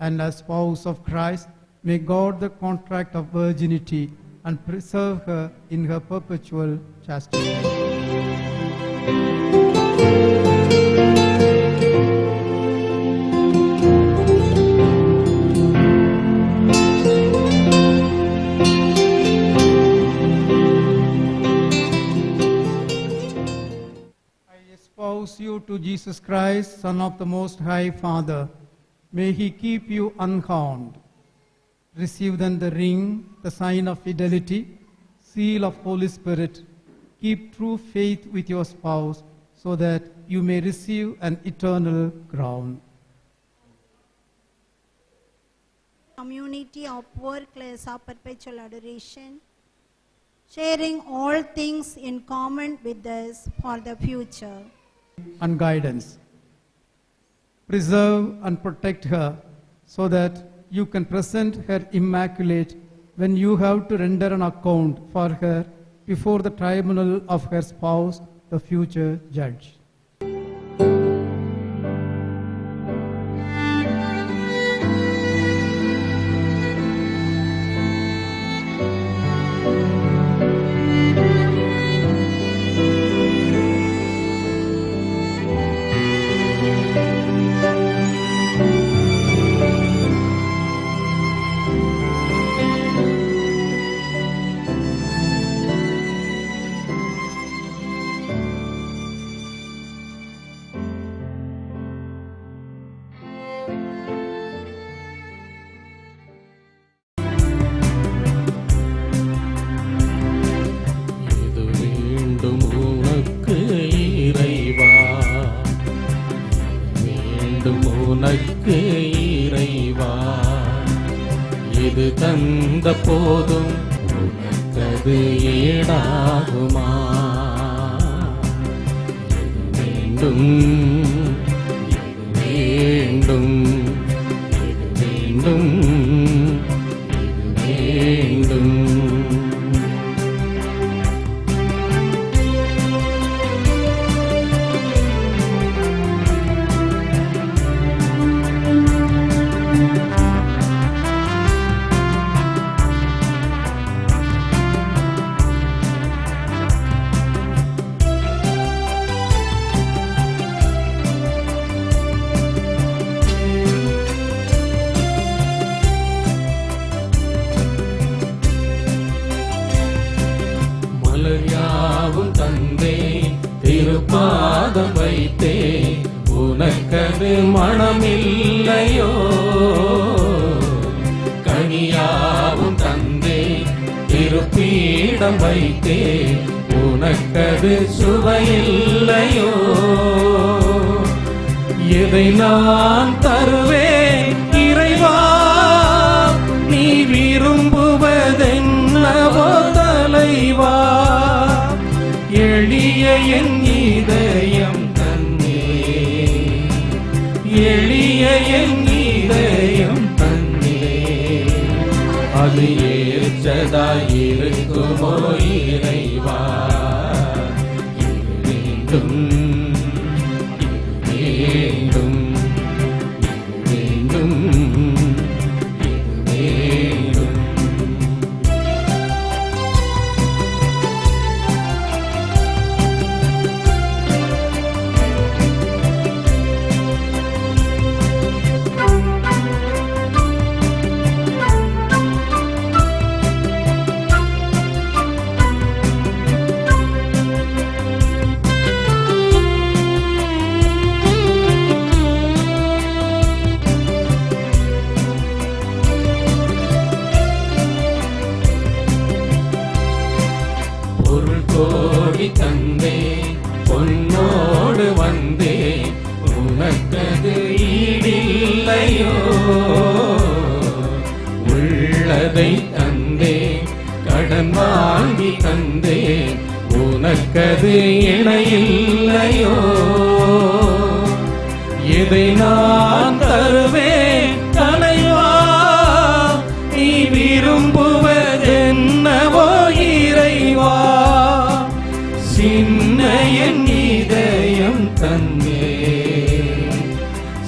And as spouse of Christ, may guard the contract of virginity and preserve her in her perpetual chastity. You to Jesus Christ, Son of the Most High Father. May he keep you unharmed. Receive then the ring, the sign of fidelity, seal of Holy Spirit. Keep true faith with your spouse, so that you may receive an eternal crown. Community of poor class of perpetual adoration, sharing all things in common with us for the future. And guidance. Preserve and protect her so that you can present her immaculate when you have to render an account for her before the tribunal of her spouse, the future judge. உனக்கு இறைவா, இது தந்த போதும் உனக்கது ஈடாகுமா? எது வேண்டும், எது வேண்டும், எது வேண்டும், வேண்டும். மலர் யாவும் தந்தே திருப்பாதம் வைத்தே உனக்கது மனமில்லையோ. கனியாவும் தந்தே திருப்பீடம் வைத்தே உனக்கது சுவையில்லையோ. எதை நான் தருவேன் இறைவா, நீ விரும்புவதென்னவோ தலைவா. எளிய என் இதயம் தன்னே, எளிய என் இதயம் தன்னே. அது ஏற்றதாயிருக்குமோ இறைவா. இது வேண்டும், இது வேண்டும், இது வேண்டும், இது வேண்டும். பொருள் கோடி தந்தே பொன்னோடு வந்தே உனக்கது ஈடில்லையோ. உள்ளதை தந்தே கடன் வாங்கி தந்தே உனக்கது இணையில்லையோ. எதை நான் தருவேன் தலைவா, நீ விரும்புவதென்னவோ இறைவா. சின்ன என் இதயம் தந்தே,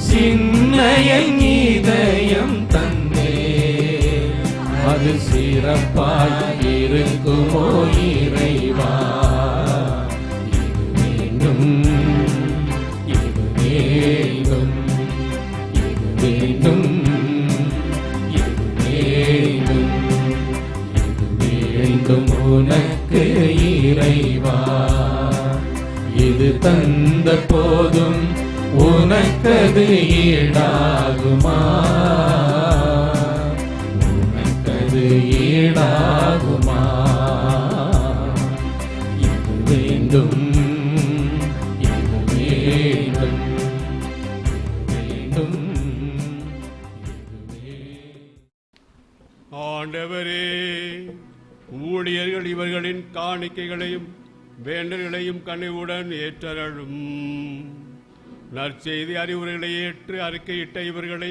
சின்ன என் இதயம் தந்தே. அது சிறப்பாய் இருக்குமோ இறைவா. இது வேண்டும், இது வேண்டும், இது வேண்டும், இது வேண்டும், இது வேண்டும் உனக்கு இறைவா. இது தந்த போதும் உனக்கது ஈடாகுமா, உனக்கது ஈடாகுமா. இது வேண்டும், இது வேண்டும், இது வேண்டும், இது வேண்டும். ஆண்டவரே, ஊழியர்கள் இவர்களின் காணிக்கைகளையும் வேண்டல்களையும் கனிவுடன் ஏற்றருளும். நற்செய்தி அறிவுரைகளை ஏற்று அறிக்கையிட்ட இவர்களை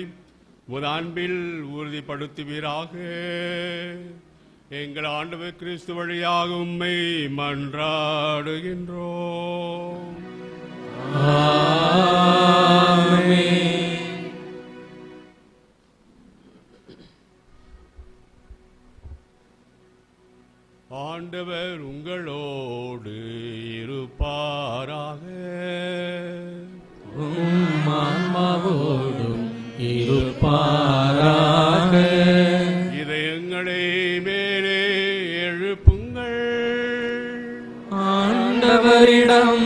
உன் அன்பில் உறுதிப்படுத்துவீராக. எங்கள் ஆண்டவர் கிறிஸ்து வழியாக உம்மை மன்றாடுகின்றோம். ஆமென். ஆண்டவர் உங்களோடு இருப்பாராக. உம் ஆன்மாவோடும் இருப்பாராக. இதயங்களை மேலே எழுப்புங்கள். ஆண்டவரிடம்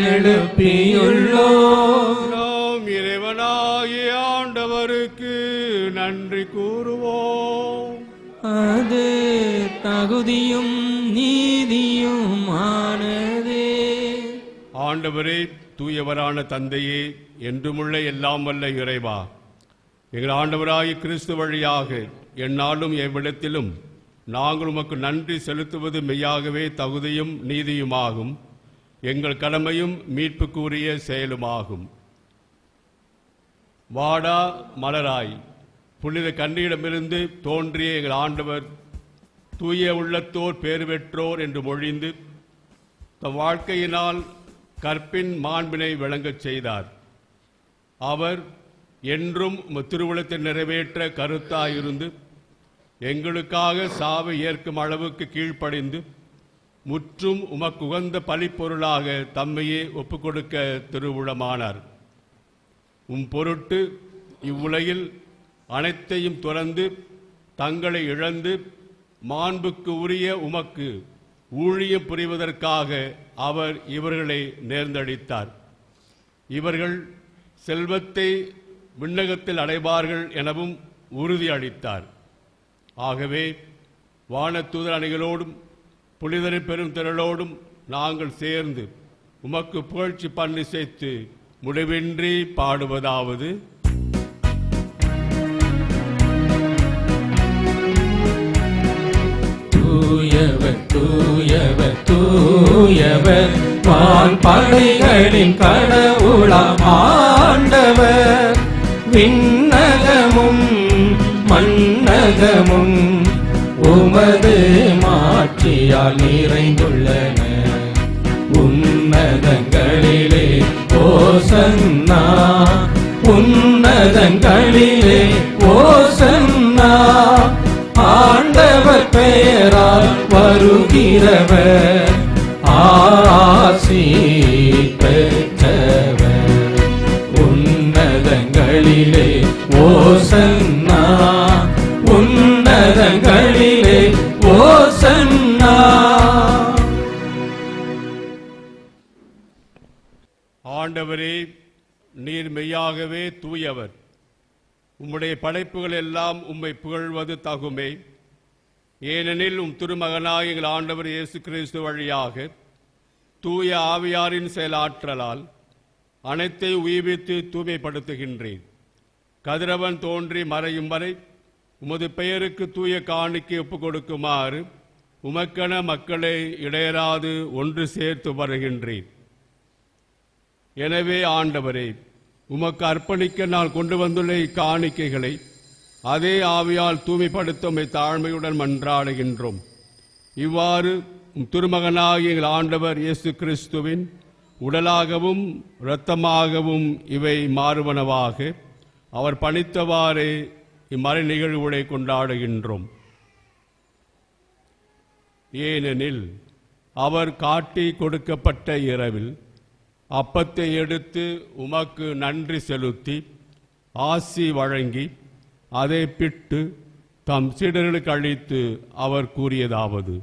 எழுப்பியுள்ளோம். நாம் இறைவனாகிய ஆண்டவருக்கு நன்றி கூறுவோம். அது தகுதியும் நீதியும் ஆனதே. ஆண்டவரே, தூயவரான தந்தையே, என்றுமுள்ள எல்லாம் வல்ல இறைவா, எங்கள் ஆண்டவராகிய கிறிஸ்து வழியாக எந்நாளும் எவ்விடத்திலும் நாங்கள் உமக்கு நன்றி செலுத்துவது மெய்யாகவே தகுதியும் நீதியுமாகும், எங்கள் கடமையும் மீட்புக்குரிய செயலுமாகும். வாடா மலராய் புனித கன்னியிடமிருந்து தோன்றிய எங்கள் ஆண்டவர் தூய உள்ளத்தோர் பேறு பெற்றோர் என்று மொழிந்து தம் வாழ்க்கையினால் கற்பின் மாண்பினை விளங்கச் செய்தார். அவர் என்றும் திருவுளத்தை நிறைவேற்ற கருத்தாயிருந்து எங்களுக்காக சாவை ஏற்கும் அளவுக்கு கீழ்ப்படிந்து முற்றும் உமக்குகந்த பலிப்பொருளாக தம்மையே ஒப்புக்கொடுக்க திருவுளமானார். பொருட்டு இவ்வுலகில் அனைத்தையும் துறந்து தங்களை இழந்து மாண்புக்கு உரிய உமக்கு ஊழியம் புரிவதற்காக அவர் இவர்களை நேர்ந்தளித்தார். இவர்கள் செல்வத்தை விண்ணகத்தில் அடைவார்கள் எனவும் உறுதி அளித்தார். ஆகவே வானதூதர் அணிகளோடும் புனிதரின் பெரும் திரளோடும் நாங்கள் சேர்ந்து உமக்கு புகழ்ச்சி பன்னிசைத்து முடிவின்றி பாடுவதாவது: தூயவர் தூயவர் தூயவர் வான் படைகளின் கடவுளாம் ஆண்டவர், விண்ணகமும் மண்ணகமும் உமது மாட்சியால் நிறைந்துள்ளன. உன்னதங்களிலே ஓசன்னா, உன்னதங்களிலே ஓசன்னா. ஆண்டவர் பெயரால் வருகிறவர் ஆசி பெற்றவர். உன்னதங்களிலே ஓசன்னா, உன்னதங்களிலே ஓசன்னா. ஆண்டவரே, நீர் மெய்யாகவே தூயவர். உம்முடைய படைப்புகள் எல்லாம் உம்மை புகழ்வது தகுமே. ஏனெனில் திருமகனாய் எங்கள் ஆண்டவர் இயேசு கிறிஸ்து வழியாக தூய ஆவியாரின் செயலாற்றலால் அனைத்தை உயிர்ப்பித்து தூய்மைப்படுத்துகின்றேன். கதிரவன் தோன்றி மறையும் வரை உமது பெயருக்கு தூய காணிக்கை ஒப்புக் கொடுக்குமாறு உமக்கென மக்களை இடையராது ஒன்று சேர்த்து வருகின்றேன். எனவே ஆண்டவரே, உமக்கு அர்ப்பணிக்க நான் கொண்டு வந்துள்ள இக்காணிக்கைகளை அதே ஆவியால் தூய்மைப்படுத்த தாழ்மையுடன் மன்றாடுகின்றோம். இவ்வாறு திருமகனாகிய எங்கள் ஆண்டவர் இயேசு கிறிஸ்துவின் உடலாகவும் இரத்தமாகவும் இவை மாறுவனவாக அவர் பணித்தவாறே இம்மறை நிகழ்வுகளை கொண்டாடுகின்றோம். ஏனெனில் அவர் காட்டி கொடுக்கப்பட்ட இரவில் அப்பத்தை எடுத்து உமக்கு நன்றி செலுத்தி ஆசி வழங்கி அதை பிட்டு தம் சீடர்களுக்கு அளித்து அவர் கூறியதாவது: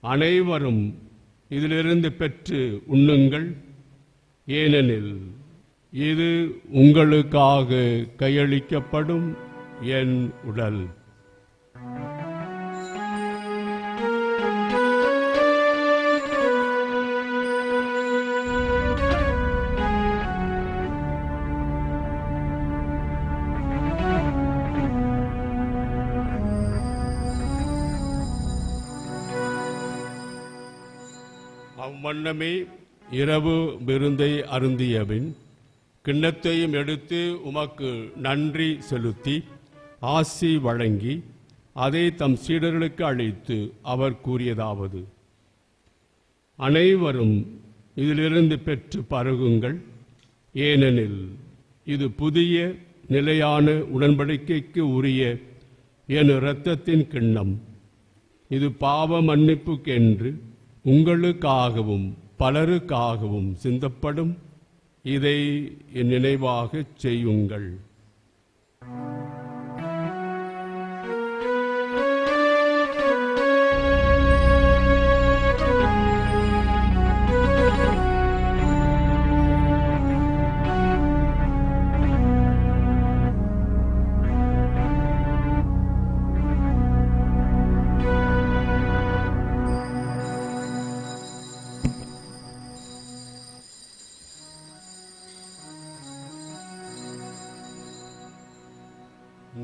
அனைவரும் இதிலிருந்து பெற்று உண்ணுங்கள், ஏனெனில் இது உங்களுக்காக கையளிக்கப்படும் என் உடல். அவ்வண்ணமே இரவு விருந்தை அருந்தியபின் கிண்ணத்தையும் எடுத்து உமக்கு நன்றி செலுத்தி ஆசி வழங்கி அதை தம் சீடர்களுக்கு அளித்து அவர் கூறியதாவது: அனைவரும் இதிலிருந்து பெற்று பருகுங்கள், ஏனெனில் இது புதிய நிலையான உடன்படிக்கைக்கு உரிய என் இரத்தத்தின் கிண்ணம். இது பாவ மன்னிப்புக்கென்று உங்களுக்காகவும் பலருக்காகவும் சிந்தப்படும். இதை என் நினைவாகச் செய்யுங்கள்.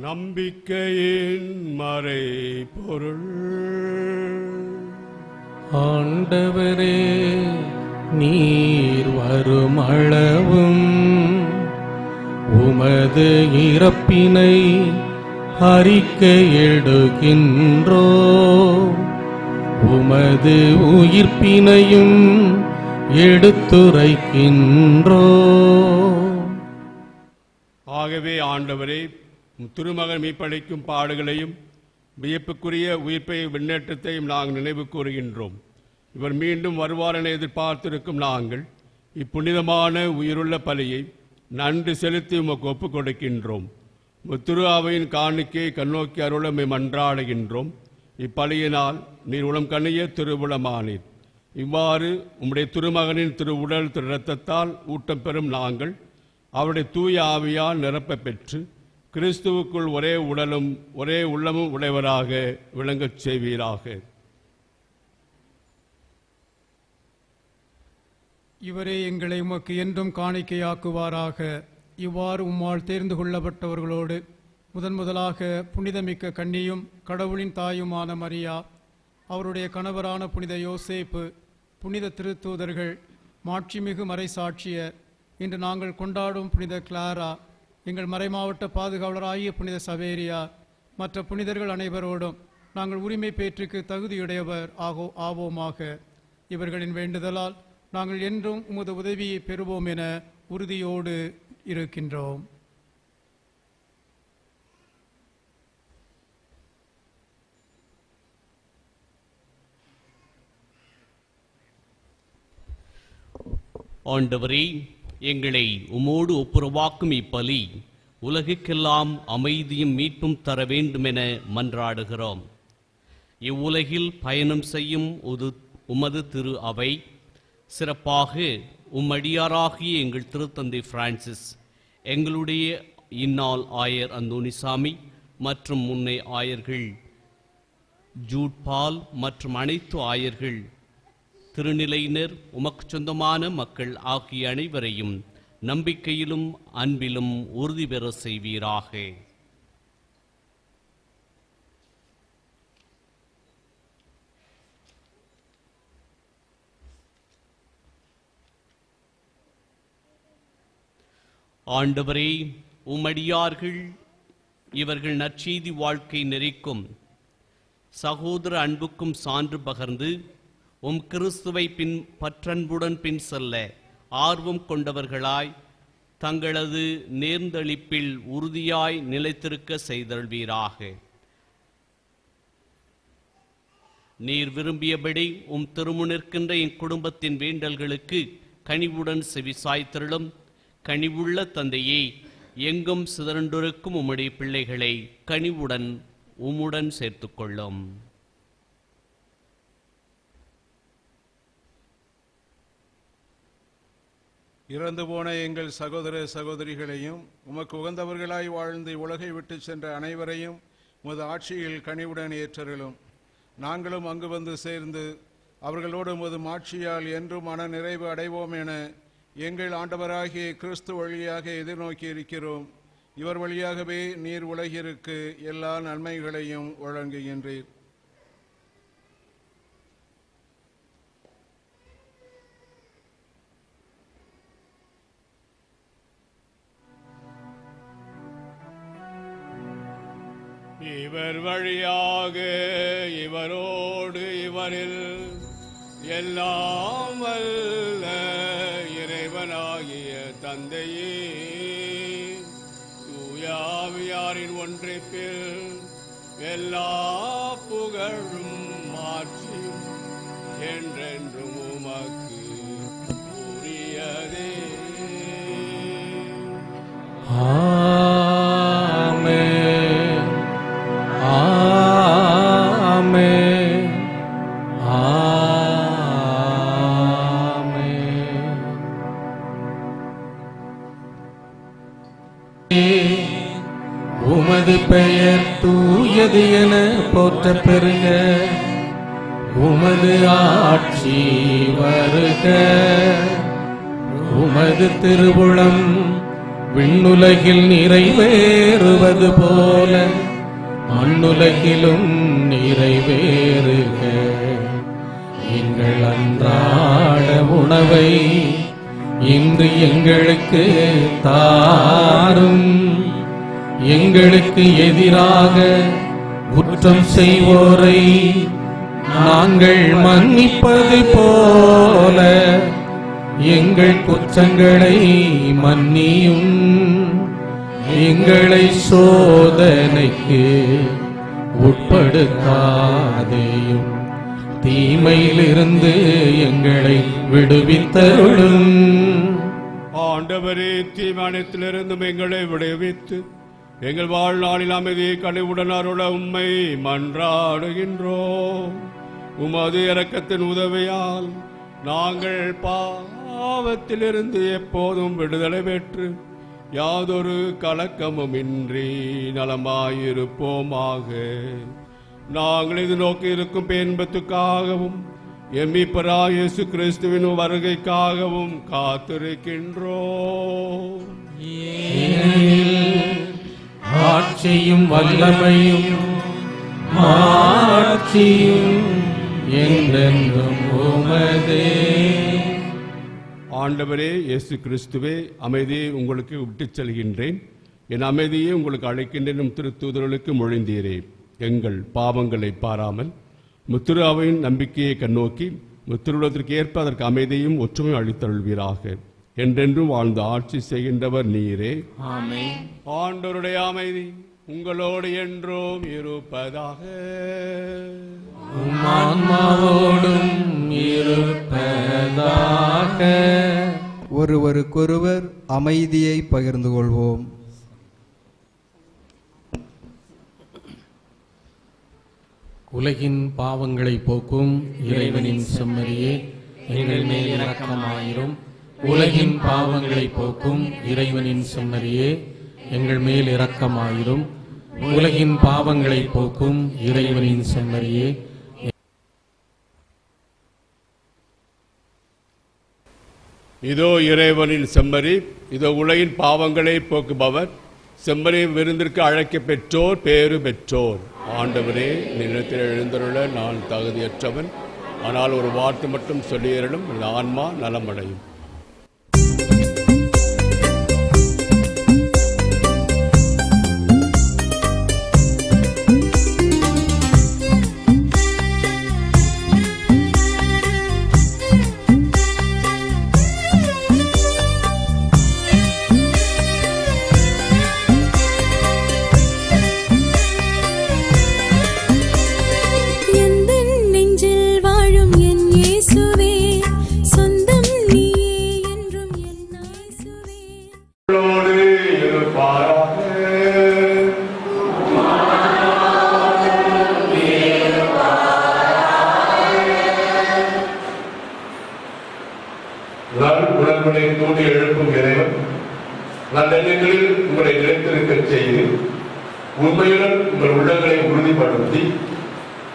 நம்பிக்கையின் மறை பொருள். ஆண்டவரே, நீர் வருமளவும் உமது இறப்பினை அறிக்கையிடுகின்றோ, உமது உயிர்ப்பினையும் எடுத்துரைக்கின்றோ. ஆகவே ஆண்டவரே, திருமகன் மீட்பளிக்கும் பாடுகளையும் வியப்புக்குரிய உயிர்ப்பை விண்ணேற்றத்தையும் நாங்கள் நினைவு கூறுகின்றோம். இவர் மீண்டும் வருவார் என எதிர்பார்த்திருக்கும் நாங்கள் இப்புனிதமான உயிருள்ள பலியை நன்றி செலுத்தி உமக்கு ஒப்புக் கொடுக்கின்றோம். திரு அவையின் காணிக்கையை கண்ணோக்கி அருள மன்றாடுகின்றோம். இப்பலியினால் நீர் உளம் கண்ணிய திருவுளமானீர். இவ்வாறு உம்முடைய திருமகனின் திரு உடல் திரு இரத்தத்தால் ஊட்டம் பெறும் நாங்கள் அவருடைய தூய ஆவியால் நிரப்ப பெற்று கிறிஸ்துவுக்குள் ஒரே உடலும் ஒரே உள்ளமும் உடையவராக விளங்கச் செய்வீராக. இவரே எங்களை உமக்கு என்றும் காணிக்கையாக்குவாராக. இவ்வாறு உம்மால் தேர்ந்து கொள்ளப்பட்டவர்களோடு முதலாக புனிதமிக்க கன்னியும் கடவுளின் தாயுமான மரியா, அவருடைய கணவரான புனித யோசேப்பு, புனித திருத்தூதர்கள், மாட்சிமிகு மறைசாட்சியர், இன்று நாங்கள் கொண்டாடும் புனித கிளாரா, எங்கள் மறைமாவட்ட பாதுகாவலராகிய புனித சவேரியா, மற்ற புனிதர்கள் அனைவரோடும் நாங்கள் உரிமை பேற்றுக்கு தகுதியுடையவர் ஆவோமாக. இவர்களின் வேண்டுதலால் நாங்கள் என்றும் உமது உதவியை பெறுவோம் என உறுதியோடு இருக்கின்றோம். ஆண்டவரே, எங்களை உமோடு ஒப்புரவாக்கும் இப்பலி உலகுக்கெல்லாம் அமைதியும் மீட்பும் தர வேண்டுமென மன்றாடுகிறோம். இவ்வுலகில் பயணம் செய்யும் உமது திரு அவை, சிறப்பாக உம்மடியாராகிய எங்கள் திருத்தந்தை பிரான்சிஸ், எங்களுடைய இந்நாள் ஆயர் அந்தோனிசாமி மற்றும் முன்னை ஆயர்கள் ஜூட் பால் மற்றும் அனைத்து ஆயர்கள், திருநிலையினர், உமக்கு சொந்தமான மக்கள் ஆகிய அனைவரையும் நம்பிக்கையிலும் அன்பிலும் உறுதி பெற செய்வீராக. ஆண்டவரே, உம்மடியார்கள் இவர்கள் நற்செய்தி வாழ்க்கை நெறிக்கும் சகோதர அன்புக்கும் சான்று பகர்ந்து உம் கிறிஸ்துவை பற்றன்புடன் பின் செல்ல ஆர்வம் கொண்டவர்களாய் தங்களது நேர்ந்தளிப்பில் உறுதியாய் நிலைத்திருக்க செய்தல்வீராக. நீர் விரும்பியபடி உம் திருமுனிற்கின்ற என் குடும்பத்தின் வேண்டல்களுக்கு கனிவுடன் செவிசாய்த்திருளும். கனிவுள்ள தந்தையே, எங்கும் சிதறண்டிருக்கும் உம்முடைய பிள்ளைகளை கனிவுடன் உம்முடன் சேர்த்துக்கொள்ளும். இறந்து போன எங்கள் சகோதர சகோதரிகளையும் உமக்கு உகந்தவர்களாய் வாழ்ந்து உலகை விட்டு சென்ற அனைவரையும் உமது ஆட்சியில் கனிவுடன் ஏற்றருளும். நாங்களும் அங்கு வந்து சேர்ந்து அவர்களோடு உமது மாட்சியால் என்றும் மன நிறைவு அடைவோம் என எங்கள் ஆண்டவராகிய கிறிஸ்து வழியாக எதிர்நோக்கி இருக்கிறோம். இவர் வழியாகவே நீர் உலகிற்கு எல்லா நன்மைகளையும் வழங்குகின்றீர். இவர் வழியாக இவரோடு இவரில் எல்லாம் வல்ல இறைவனாகிய தந்தையே, தூயாவியாரின் ஒன்றிப்பில் எல்லா புகழும் மாற்றியும் என்றென்றும் உமக்கு உரியதே. ஆமென், ஆமென், ஆமென். உமது பெயர் தூயது என போற்றப் பெறுக. உமது ஆட்சி வருக. உமது திருவுளம் விண்ணுலகில் நிறைவேறுவது போல மண்ணுலகிலும் நிறைவேறுக. எங்கள் அன்றாட உணவை இன்று எங்களுக்கு தாரும். எங்களுக்கு எதிராக குற்றம் செய்வோரை நாங்கள் மன்னிப்பது போல எங்கள் குற்றங்களை மன்னியும். எங்களை சோதனைக்கு உட்படுத்தாதேயும், தீமையிலிருந்து எங்களை விடுவித்தருளும். ஆண்டவரே, தீமானத்திலிருந்தும் எங்களை விடுவித்து எங்கள் வாழ்நாளில் அமைதியை கனிவுடன் அருள உம்மை மன்றாடுகின்றோம். உமது இரக்கத்தின் உதவியால் நாங்கள் பாவத்திலிருந்து எப்போதும் விடுதலை பெற்று யாதொரு கலக்கமும் இன்றி நலமாயிருப்போமாக. நாங்கள் இது நோக்கி இருக்கும் பேன்பத்துக்காகவும் எம்மிப்பராய் இயேசு கிறிஸ்துவின் வருகைக்காகவும் காத்திருக்கின்றோம். ஆட்சியும் வல்லமையும் மாட்சியும் என்றென்றும் உமதே. ஆண்டவரே இயேசு கிறிஸ்துவே, அமைதியை உங்களுக்கு விட்டுச் செல்கின்றேன், என் அமைதியை உங்களுக்கு அழைக்கின்றேன் திருத்தூதர்களுக்கு மொழிந்தீரே. எங்கள் பாவங்களை பாராமல் முத்திரு அவையின் நம்பிக்கையை கண்ணோக்கி முத்திருடத்திற்கு ஏற்ப அதற்கு அமைதியும் ஒற்றுமையும் அளித்தருள்வீராக. என்றென்றும் வாழ்ந்து ஆட்சி செய்கின்றவர் நீரே. ஆமென். ஆண்டவருடைய அமைதி உங்களோடு என்றும் இருப்பதாக. உம் ஆன்மாவோடும் இருப்பதாக. ஒருவருக்கொருவர் அமைதியை பகிர்ந்து கொள்வோம். உலகின் பாவங்களை போக்கும் இறைவனின் செம்மறியே, எங்கள் மேல் இரக்கமாயிரும். உலகின் பாவங்களை போக்கும் இறைவனின் செம்மறியே, எங்கள் மேல் இரக்கமாயிரும். உலகின் பாவங்களை போக்கும் இறைவனின் செம்மறியே. இதோ இறைவனின் செம்மறி, இதோ உலகின் பாவங்களை போக்குபவர். செம்மறி விருந்திற்கு அழைக்க பெற்றோர் பேறு பெற்றோர். ஆண்டவரே, நிலத்தில் எழுந்தருள நான் தகுதியற்றவன், ஆனால் ஒரு வார்த்தை மட்டும் சொல்லியறலும் இந்த ஆன்மா நலமடையும். தூண்டி எழுப்பும் இறைவன் நல்லெண்ணங்களில் உங்களை நிலைத்திருக்க செய்து உண்மையுடன் உங்கள் உள்ளங்களை உறுதிப்படுத்தி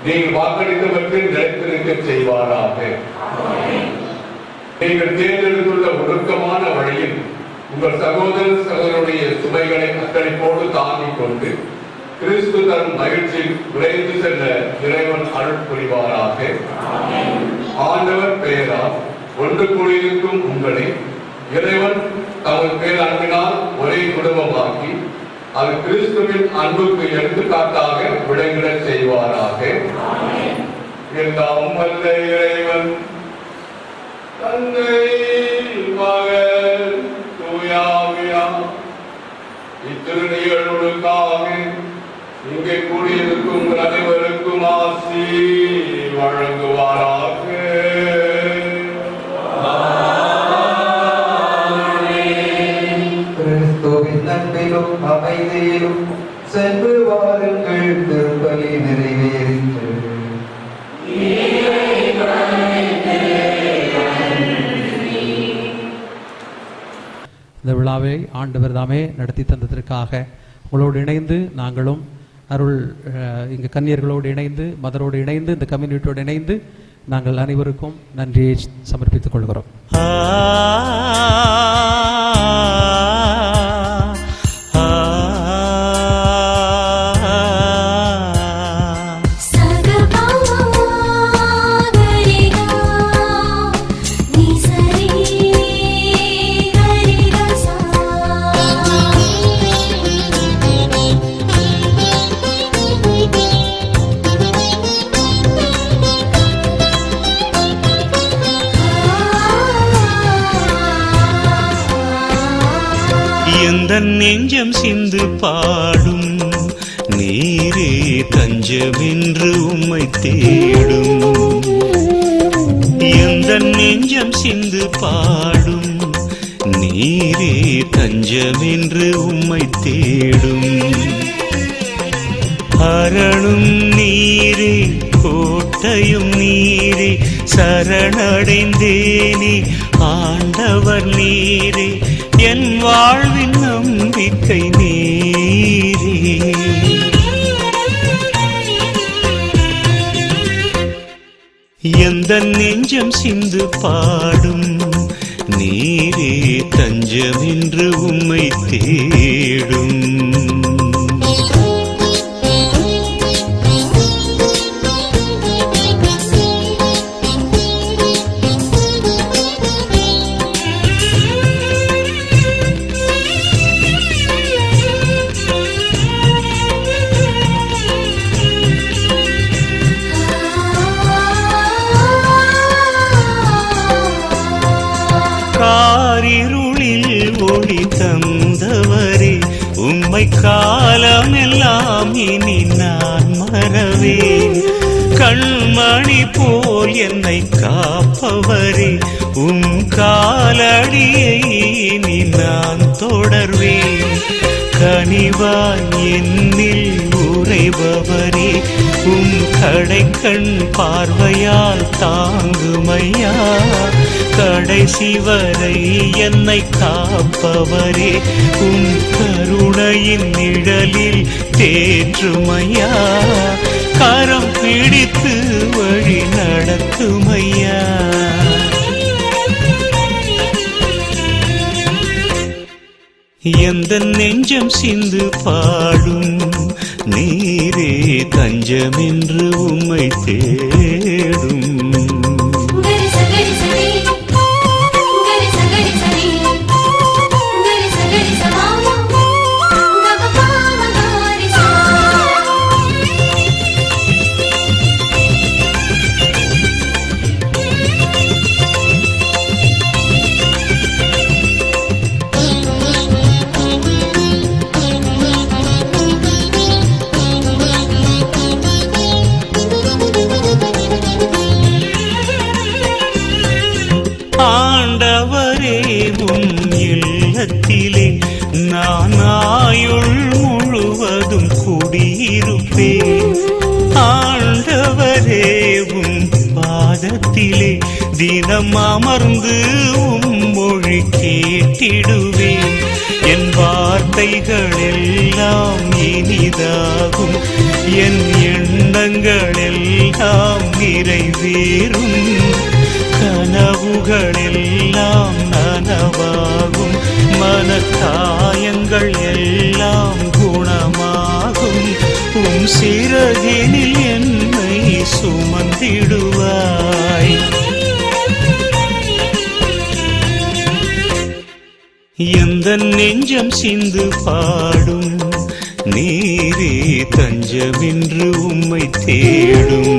நீங்கள் வாக்களித்தவற்றில் நிலைத்திருக்க செய்வாராக. நீங்கள் தேர்ந்தெடுத்துள்ள ஒழுக்கமான வழியில் உங்கள் சகோதரருடைய சுமைகளை அர்ப்பணிப்போடு தாங்கிக் கொண்டு கிறிஸ்து தரும் மகிழ்ச்சியில் விரைந்து செல்ல இறைவன் அருள் புரிவாராக. ஆண்டவர் பெயரால் ஒன்று கூடியிருக்கும் உங்களை இறைவன் தமது பேரன்பினால் ஒரே குடும்பமாக்கி அது கிறிஸ்துவின் அன்புக்கு எடுத்துக்காட்டாக விளங்கிட செய்வாராக. எல்லாம் வல்ல இறைவன் தந்தை, மகன், தூய ஆவியார் இத்திரு நிகழ்வுகளுக்காக இங்கே கூடியிருக்கும் அனைவருக்கும் ஆசி வழங்குவாராக. கிறிஸ்துவின் அன்பிலும் அமைதியிலும் சென்று வாருங்கள், திருப்பலி நிறைவேறிற்று. இந்த விழாவை ஆண்டவர் தாமே நடத்தி தந்ததற்காக உங்களோடு இணைந்து நாங்களும் அருள் இங்கு கன்னியர்களோடு இணைந்து மதரோடு இணைந்து இந்த கம்யூனிட்டியோடு இணைந்து நாங்கள் அனைவருக்கும் நன்றியை சமர்ப்பித்துக் கொள்கிறோம். நெஞ்சம் சிந்து பாடும் நீரே தஞ்சமென்று உம்மை தேடும். எந்த நெஞ்சம் சிந்து பாடும் நீரே தஞ்சமென்று உம்மை தேடும். அரணும் நீரே கோட்டையும் நீரே சரணடைந்தேனே ஆண்டவர் நீரே என் வாழ்வின் நம்பிக்கை நீரே. எந்த நெஞ்சம் சிந்து பாடும் நீரே தஞ்சமென்று உம்மை தேடும். காரிருளில் ஒளி தந்தவரே உம்மை காலமெல்லாம் இனி நான் மறவேன். கண்மணி போல் என்னை காப்பவரே உம் காலடியை இனி நான் தொடர்வேன். கனிவாய் என்னில் உறைபவரே உம் கடைக்கண் பார்வையால் தாங்குமையா. கடைசி வரை என்னை காப்பவரே உம் கருணையின் நிழலில் தேற்றுமையா. கரம் பிடித்து வழி நடத்துமையா. எந்த நெஞ்சம் சிந்து பாடும் நீரே தஞ்சமென்று உம்மை தேடும். ஆண்டவரே உம் இல்லத்திலே நான் ஆயுள் முழுவதும் குடியிருப்பேன். ஆண்டவரே உம் பாதத்திலே தினம் அமர்ந்து உம் மொழி கேட்டிடுவேன். என் வார்த்தைகள் எல்லாம் இனிதாகும், என் எண்ணங்கள் எல்லாம் நிறைவேறும். கனவுகள் எல்லாம் நனவாகும், மனக்காயங்கள் எல்லாம் குணமாகும். உம் சிறகினில் என்னை சுமந்திடுவாய். எந்த நெஞ்சம் சிந்து பாடும் நீரே தஞ்சமென்று உம்மை தேடும்.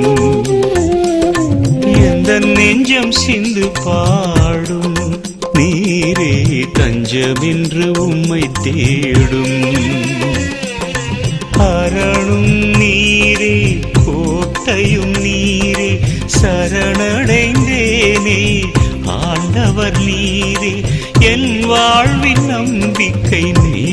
எந்த நெஞ்சம் சிந்து பாடும் நீரே தஞ்சமென்று உம்மை தேடும். அரணும் நீரே கோட்டையும் நீரே சரணடைந்தேனே ஆண்டவர் நீரே என் வாழ்வின் நம்பிக்கை நீ.